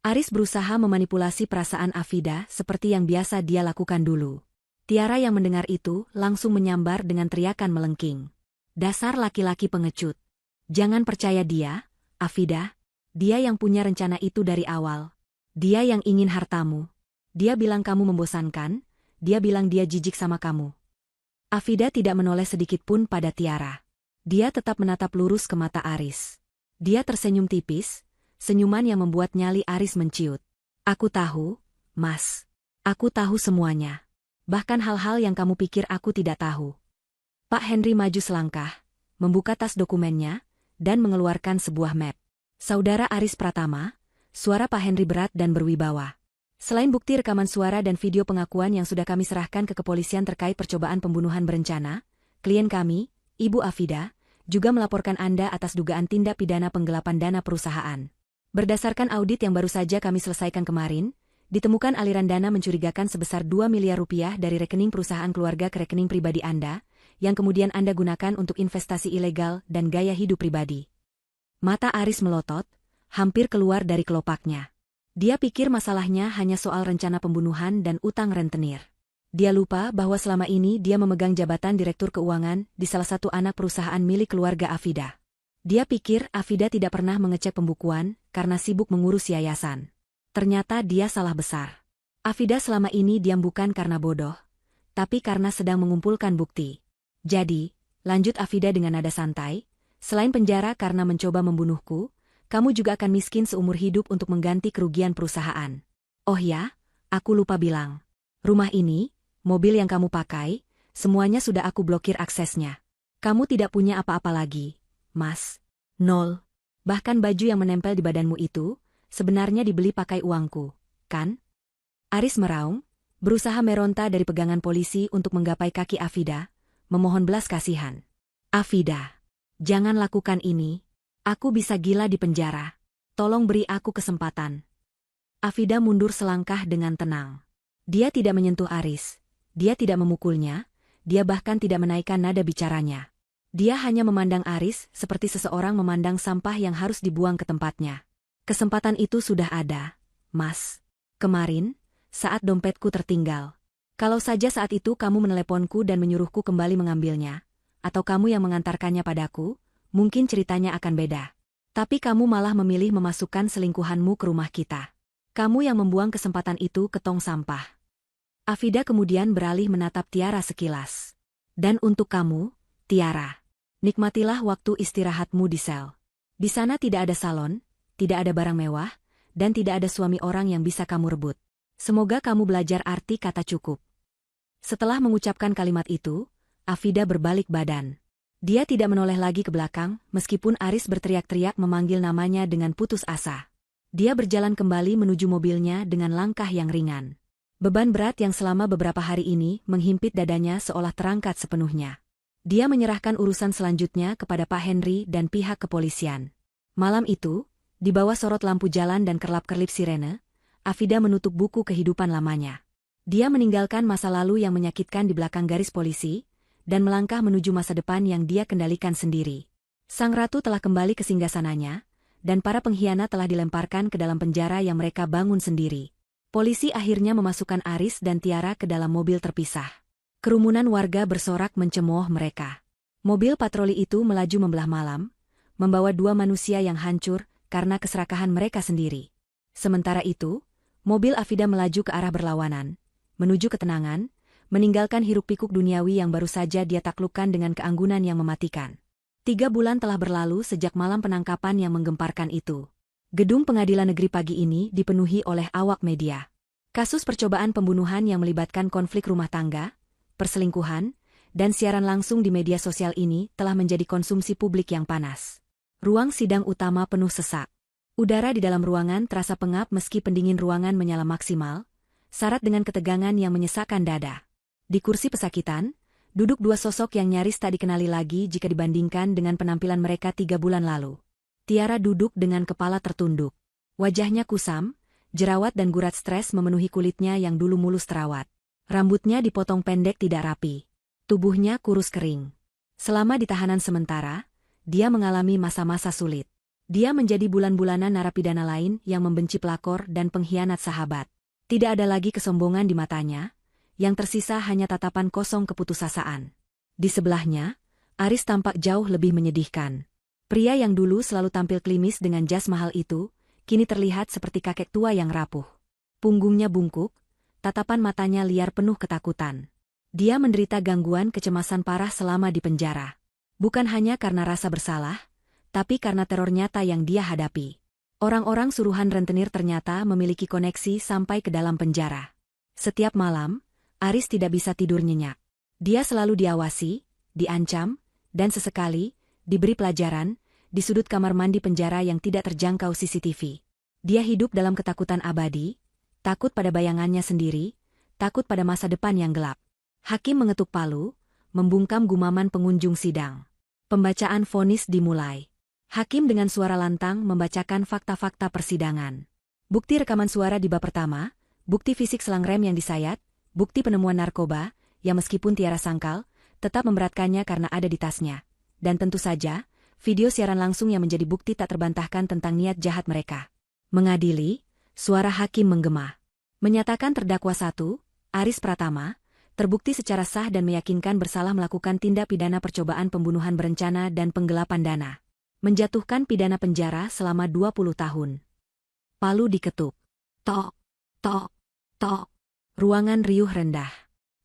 Aris berusaha memanipulasi perasaan Afida seperti yang biasa dia lakukan dulu. Tiara yang mendengar itu langsung menyambar dengan teriakan melengking. "Dasar laki-laki pengecut. Jangan percaya dia, Afida. Dia yang punya rencana itu dari awal. Dia yang ingin hartamu. Dia bilang kamu membosankan, dia bilang dia jijik sama kamu." Afida tidak menoleh sedikit pun pada Tiara. Dia tetap menatap lurus ke mata Aris. Dia tersenyum tipis, senyuman yang membuat nyali Aris menciut. "Aku tahu, Mas. Aku tahu semuanya. Bahkan hal-hal yang kamu pikir aku tidak tahu." Pak Henry maju selangkah, membuka tas dokumennya, dan mengeluarkan sebuah map. "Saudara Aris Pratama," suara Pak Henry berat dan berwibawa. "Selain bukti rekaman suara dan video pengakuan yang sudah kami serahkan ke kepolisian terkait percobaan pembunuhan berencana, klien kami, Ibu Afida, juga melaporkan Anda atas dugaan tindak pidana penggelapan dana perusahaan. Berdasarkan audit yang baru saja kami selesaikan kemarin, ditemukan aliran dana mencurigakan sebesar 2 miliar rupiah dari rekening perusahaan keluarga ke rekening pribadi Anda, yang kemudian Anda gunakan untuk investasi ilegal dan gaya hidup pribadi." Mata Aris melotot, hampir keluar dari kelopaknya. Dia pikir masalahnya hanya soal rencana pembunuhan dan utang rentenir. Dia lupa bahwa selama ini dia memegang jabatan direktur keuangan di salah satu anak perusahaan milik keluarga Afida. Dia pikir Afida tidak pernah mengecek pembukuan karena sibuk mengurus yayasan. Ternyata dia salah besar. Afida selama ini diam bukan karena bodoh, tapi karena sedang mengumpulkan bukti. "Jadi," lanjut Afida dengan nada santai, "selain penjara karena mencoba membunuhku, kamu juga akan miskin seumur hidup untuk mengganti kerugian perusahaan. Oh ya, aku lupa bilang. Rumah ini, mobil yang kamu pakai, semuanya sudah aku blokir aksesnya. Kamu tidak punya apa-apa lagi, Mas. Nol. Bahkan baju yang menempel di badanmu itu, sebenarnya dibeli pakai uangku, kan?" Aris meraung, berusaha meronta dari pegangan polisi untuk menggapai kaki Afida, memohon belas kasihan. "Afida, jangan lakukan ini. Aku bisa gila di penjara. Tolong beri aku kesempatan." Afida mundur selangkah dengan tenang. Dia tidak menyentuh Aris. Dia tidak memukulnya. Dia bahkan tidak menaikkan nada bicaranya. Dia hanya memandang Aris seperti seseorang memandang sampah yang harus dibuang ke tempatnya. "Kesempatan itu sudah ada, Mas. Kemarin, saat dompetku tertinggal. Kalau saja saat itu kamu meneleponku dan menyuruhku kembali mengambilnya, atau kamu yang mengantarkannya padaku, mungkin ceritanya akan beda. Tapi kamu malah memilih memasukkan selingkuhanmu ke rumah kita. Kamu yang membuang kesempatan itu ke tong sampah." Afida kemudian beralih menatap Tiara sekilas. "Dan untuk kamu, Tiara, nikmatilah waktu istirahatmu di sel. Di sana tidak ada salon, tidak ada barang mewah, dan tidak ada suami orang yang bisa kamu rebut. Semoga kamu belajar arti kata cukup." Setelah mengucapkan kalimat itu, Afida berbalik badan. Dia tidak menoleh lagi ke belakang, meskipun Aris berteriak-teriak memanggil namanya dengan putus asa. Dia berjalan kembali menuju mobilnya dengan langkah yang ringan. Beban berat yang selama beberapa hari ini menghimpit dadanya seolah terangkat sepenuhnya. Dia menyerahkan urusan selanjutnya kepada Pak Henry dan pihak kepolisian. Malam itu, di bawah sorot lampu jalan dan kerlap-kerlip sirene, Afida menutup buku kehidupan lamanya. Dia meninggalkan masa lalu yang menyakitkan di belakang garis polisi, dan melangkah menuju masa depan yang dia kendalikan sendiri. Sang ratu telah kembali ke singgasananya, dan para pengkhianat telah dilemparkan ke dalam penjara yang mereka bangun sendiri. Polisi akhirnya memasukkan Aris dan Tiara ke dalam mobil terpisah. Kerumunan warga bersorak mencemooh mereka. Mobil patroli itu melaju membelah malam, membawa dua manusia yang hancur karena keserakahan mereka sendiri. Sementara itu, mobil Afida melaju ke arah berlawanan, menuju ketenangan, meninggalkan hiruk-pikuk duniawi yang baru saja dia taklukkan dengan keanggunan yang mematikan. 3 bulan telah berlalu sejak malam penangkapan yang menggemparkan itu. Gedung pengadilan negeri pagi ini dipenuhi oleh awak media. Kasus percobaan pembunuhan yang melibatkan konflik rumah tangga, perselingkuhan, dan siaran langsung di media sosial ini telah menjadi konsumsi publik yang panas. Ruang sidang utama penuh sesak. Udara di dalam ruangan terasa pengap meski pendingin ruangan menyala maksimal, syarat dengan ketegangan yang menyesakkan dada. Di kursi pesakitan, duduk dua sosok yang nyaris tak dikenali lagi jika dibandingkan dengan penampilan mereka 3 bulan lalu. Tiara duduk dengan kepala tertunduk. Wajahnya kusam, jerawat dan gurat stres memenuhi kulitnya yang dulu mulus terawat. Rambutnya dipotong pendek tidak rapi. Tubuhnya kurus kering. Selama di tahanan sementara, dia mengalami masa-masa sulit. Dia menjadi bulan-bulanan narapidana lain yang membenci pelakor dan pengkhianat sahabat. Tidak ada lagi kesombongan di matanya, yang tersisa hanya tatapan kosong keputusasaan. Di sebelahnya, Aris tampak jauh lebih menyedihkan. Pria yang dulu selalu tampil klimis dengan jas mahal itu, kini terlihat seperti kakek tua yang rapuh. Punggungnya bungkuk, tatapan matanya liar penuh ketakutan. Dia menderita gangguan kecemasan parah selama di penjara. Bukan hanya karena rasa bersalah, tapi karena teror nyata yang dia hadapi. Orang-orang suruhan rentenir ternyata memiliki koneksi sampai ke dalam penjara. Setiap malam, Aris tidak bisa tidur nyenyak. Dia selalu diawasi, diancam, dan sesekali, diberi pelajaran, di sudut kamar mandi penjara yang tidak terjangkau CCTV. Dia hidup dalam ketakutan abadi, takut pada bayangannya sendiri, takut pada masa depan yang gelap. Hakim mengetuk palu, membungkam gumaman pengunjung sidang. Pembacaan vonis dimulai. Hakim dengan suara lantang membacakan fakta-fakta persidangan. Bukti rekaman suara di bab pertama, bukti fisik selang rem yang disayat, bukti penemuan narkoba, yang meskipun Tiara sangkal, tetap memberatkannya karena ada di tasnya. Dan tentu saja, video siaran langsung yang menjadi bukti tak terbantahkan tentang niat jahat mereka. Mengadili, suara hakim menggema. Menyatakan terdakwa 1, Aris Pratama, terbukti secara sah dan meyakinkan bersalah melakukan tindak pidana percobaan pembunuhan berencana dan penggelapan dana. Menjatuhkan pidana penjara selama 20 tahun. Palu diketuk. Tok, tok, tok. Ruangan riuh rendah.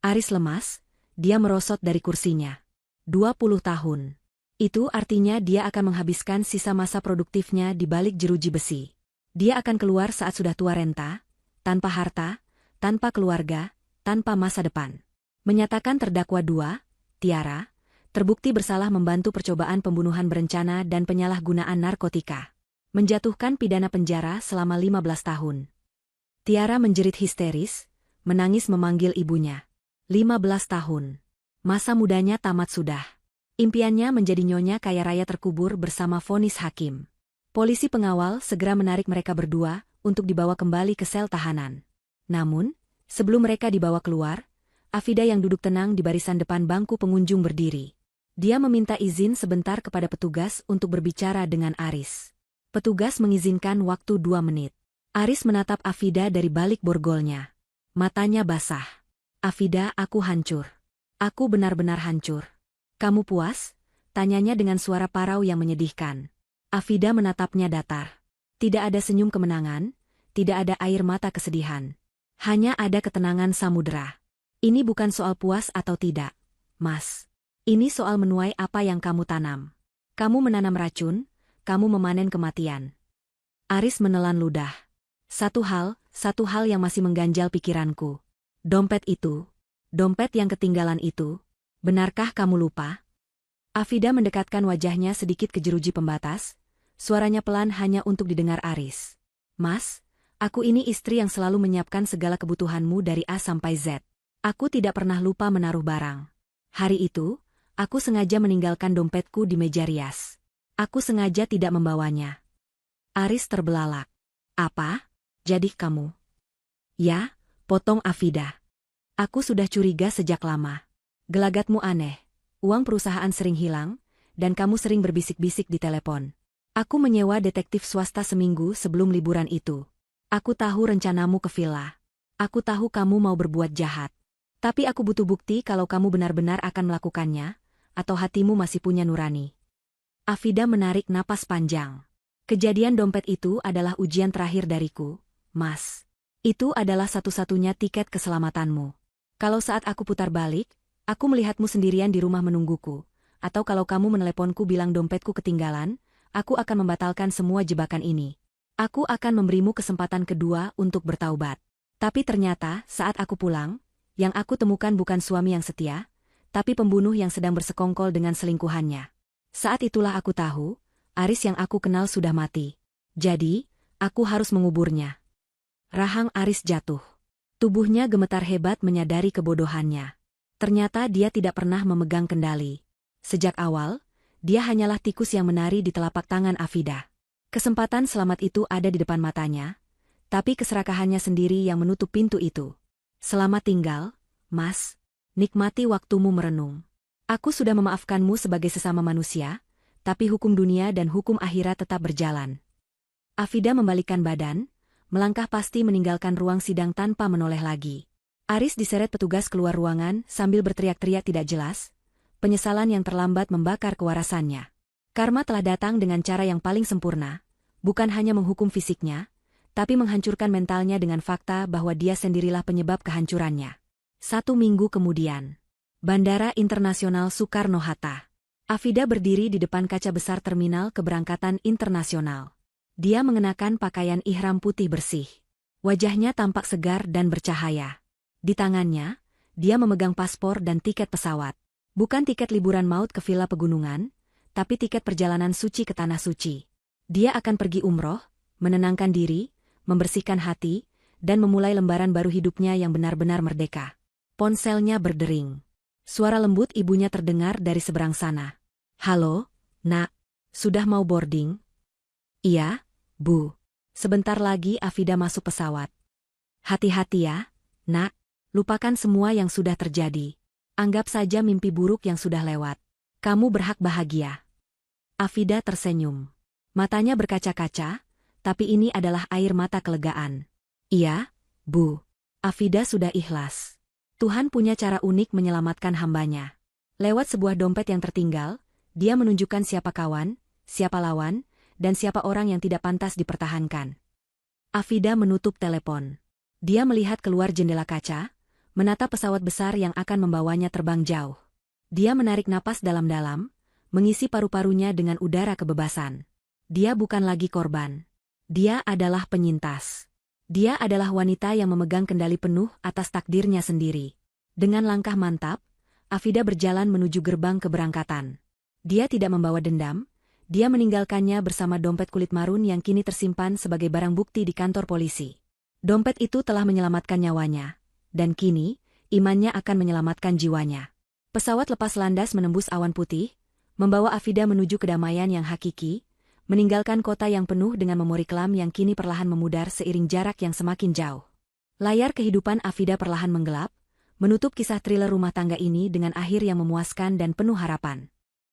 Aris lemas, dia merosot dari kursinya. 20 tahun. Itu artinya dia akan menghabiskan sisa masa produktifnya di balik jeruji besi. Dia akan keluar saat sudah tua renta, tanpa harta, tanpa keluarga, tanpa masa depan. Menyatakan terdakwa 2, Tiara, terbukti bersalah membantu percobaan pembunuhan berencana dan penyalahgunaan narkotika. Menjatuhkan pidana penjara selama 15 tahun. Tiara menjerit histeris, menangis memanggil ibunya. 15 tahun. Masa mudanya tamat sudah. Impiannya menjadi nyonya kaya raya terkubur bersama vonis hakim. Polisi pengawal segera menarik mereka berdua untuk dibawa kembali ke sel tahanan. Namun, sebelum mereka dibawa keluar, Afida yang duduk tenang di barisan depan bangku pengunjung berdiri. Dia meminta izin sebentar kepada petugas untuk berbicara dengan Aris. Petugas mengizinkan waktu 2 menit. Aris menatap Afida dari balik borgolnya. Matanya basah. Afida, aku hancur. Aku benar-benar hancur. Kamu puas? Tanyanya dengan suara parau yang menyedihkan. Afida menatapnya datar. Tidak ada senyum kemenangan, tidak ada air mata kesedihan. Hanya ada ketenangan samudera. Ini bukan soal puas atau tidak, Mas. Ini soal menuai apa yang kamu tanam. Kamu menanam racun, kamu memanen kematian. Aris menelan ludah. Satu hal yang masih mengganjal pikiranku. Dompet itu, dompet yang ketinggalan itu, benarkah kamu lupa? Afida mendekatkan wajahnya sedikit ke jeruji pembatas, suaranya pelan hanya untuk didengar Aris. Mas, aku ini istri yang selalu menyiapkan segala kebutuhanmu dari A sampai Z. Aku tidak pernah lupa menaruh barang. Hari itu, aku sengaja meninggalkan dompetku di meja rias. Aku sengaja tidak membawanya. Aris terbelalak. Apa? Jadi kamu? Ya, potong Afida. Aku sudah curiga sejak lama. Gelagatmu aneh. Uang perusahaan sering hilang, dan kamu sering berbisik-bisik di telepon. Aku menyewa detektif swasta seminggu sebelum liburan itu. Aku tahu rencanamu ke villa. Aku tahu kamu mau berbuat jahat. Tapi aku butuh bukti kalau kamu benar-benar akan melakukannya, atau hatimu masih punya nurani. Afida menarik napas panjang. Kejadian dompet itu adalah ujian terakhir dariku, Mas. Itu adalah satu-satunya tiket keselamatanmu. Kalau saat aku putar balik, aku melihatmu sendirian di rumah menungguku, atau kalau kamu meneleponku bilang dompetku ketinggalan, aku akan membatalkan semua jebakan ini. Aku akan memberimu kesempatan kedua untuk bertaubat. Tapi ternyata, saat aku pulang, yang aku temukan bukan suami yang setia, tapi pembunuh yang sedang bersekongkol dengan selingkuhannya. Saat itulah aku tahu, Aris yang aku kenal sudah mati. Jadi, aku harus menguburnya. Rahang Aris jatuh. Tubuhnya gemetar hebat menyadari kebodohannya. Ternyata dia tidak pernah memegang kendali. Sejak awal, dia hanyalah tikus yang menari di telapak tangan Afida. Kesempatan selamat itu ada di depan matanya, tapi keserakahannya sendiri yang menutup pintu itu. Selamat tinggal, Mas. Nikmati waktumu merenung. Aku sudah memaafkanmu sebagai sesama manusia, tapi hukum dunia dan hukum akhirat tetap berjalan. Afida membalikkan badan, melangkah pasti meninggalkan ruang sidang tanpa menoleh lagi. Aris diseret petugas keluar ruangan sambil berteriak-teriak tidak jelas. Penyesalan yang terlambat membakar kewarasannya. Karma telah datang dengan cara yang paling sempurna, bukan hanya menghukum fisiknya, tapi menghancurkan mentalnya dengan fakta bahwa dia sendirilah penyebab kehancurannya. 1 minggu kemudian. Bandara Internasional Soekarno-Hatta. Afida berdiri di depan kaca besar terminal keberangkatan internasional. Dia mengenakan pakaian ihram putih bersih. Wajahnya tampak segar dan bercahaya. Di tangannya, dia memegang paspor dan tiket pesawat. Bukan tiket liburan maut ke villa pegunungan, tapi tiket perjalanan suci ke Tanah Suci. Dia akan pergi umroh, menenangkan diri, membersihkan hati, dan memulai lembaran baru hidupnya yang benar-benar merdeka. Ponselnya berdering. Suara lembut ibunya terdengar dari seberang sana. Halo, Nak. Sudah mau boarding? Iya, Bu. Sebentar lagi Afida masuk pesawat. Hati-hati ya, Nak. Lupakan semua yang sudah terjadi. Anggap saja mimpi buruk yang sudah lewat. Kamu berhak bahagia. Afida tersenyum. Matanya berkaca-kaca, tapi ini adalah air mata kelegaan. Iya, Bu. Afida sudah ikhlas. Tuhan punya cara unik menyelamatkan hambanya. Lewat sebuah dompet yang tertinggal, dia menunjukkan siapa kawan, siapa lawan, dan siapa orang yang tidak pantas dipertahankan. Afida menutup telepon. Dia melihat keluar jendela kaca, menatap pesawat besar yang akan membawanya terbang jauh. Dia menarik napas dalam-dalam, mengisi paru-parunya dengan udara kebebasan. Dia bukan lagi korban. Dia adalah penyintas. Dia adalah wanita yang memegang kendali penuh atas takdirnya sendiri. Dengan langkah mantap, Afida berjalan menuju gerbang keberangkatan. Dia tidak membawa dendam, dia meninggalkannya bersama dompet kulit marun yang kini tersimpan sebagai barang bukti di kantor polisi. Dompet itu telah menyelamatkan nyawanya, dan kini, imannya akan menyelamatkan jiwanya. Pesawat lepas landas menembus awan putih, membawa Afida menuju kedamaian yang hakiki, meninggalkan kota yang penuh dengan memori kelam yang kini perlahan memudar seiring jarak yang semakin jauh. Layar kehidupan Afida perlahan menggelap, menutup kisah thriller rumah tangga ini dengan akhir yang memuaskan dan penuh harapan.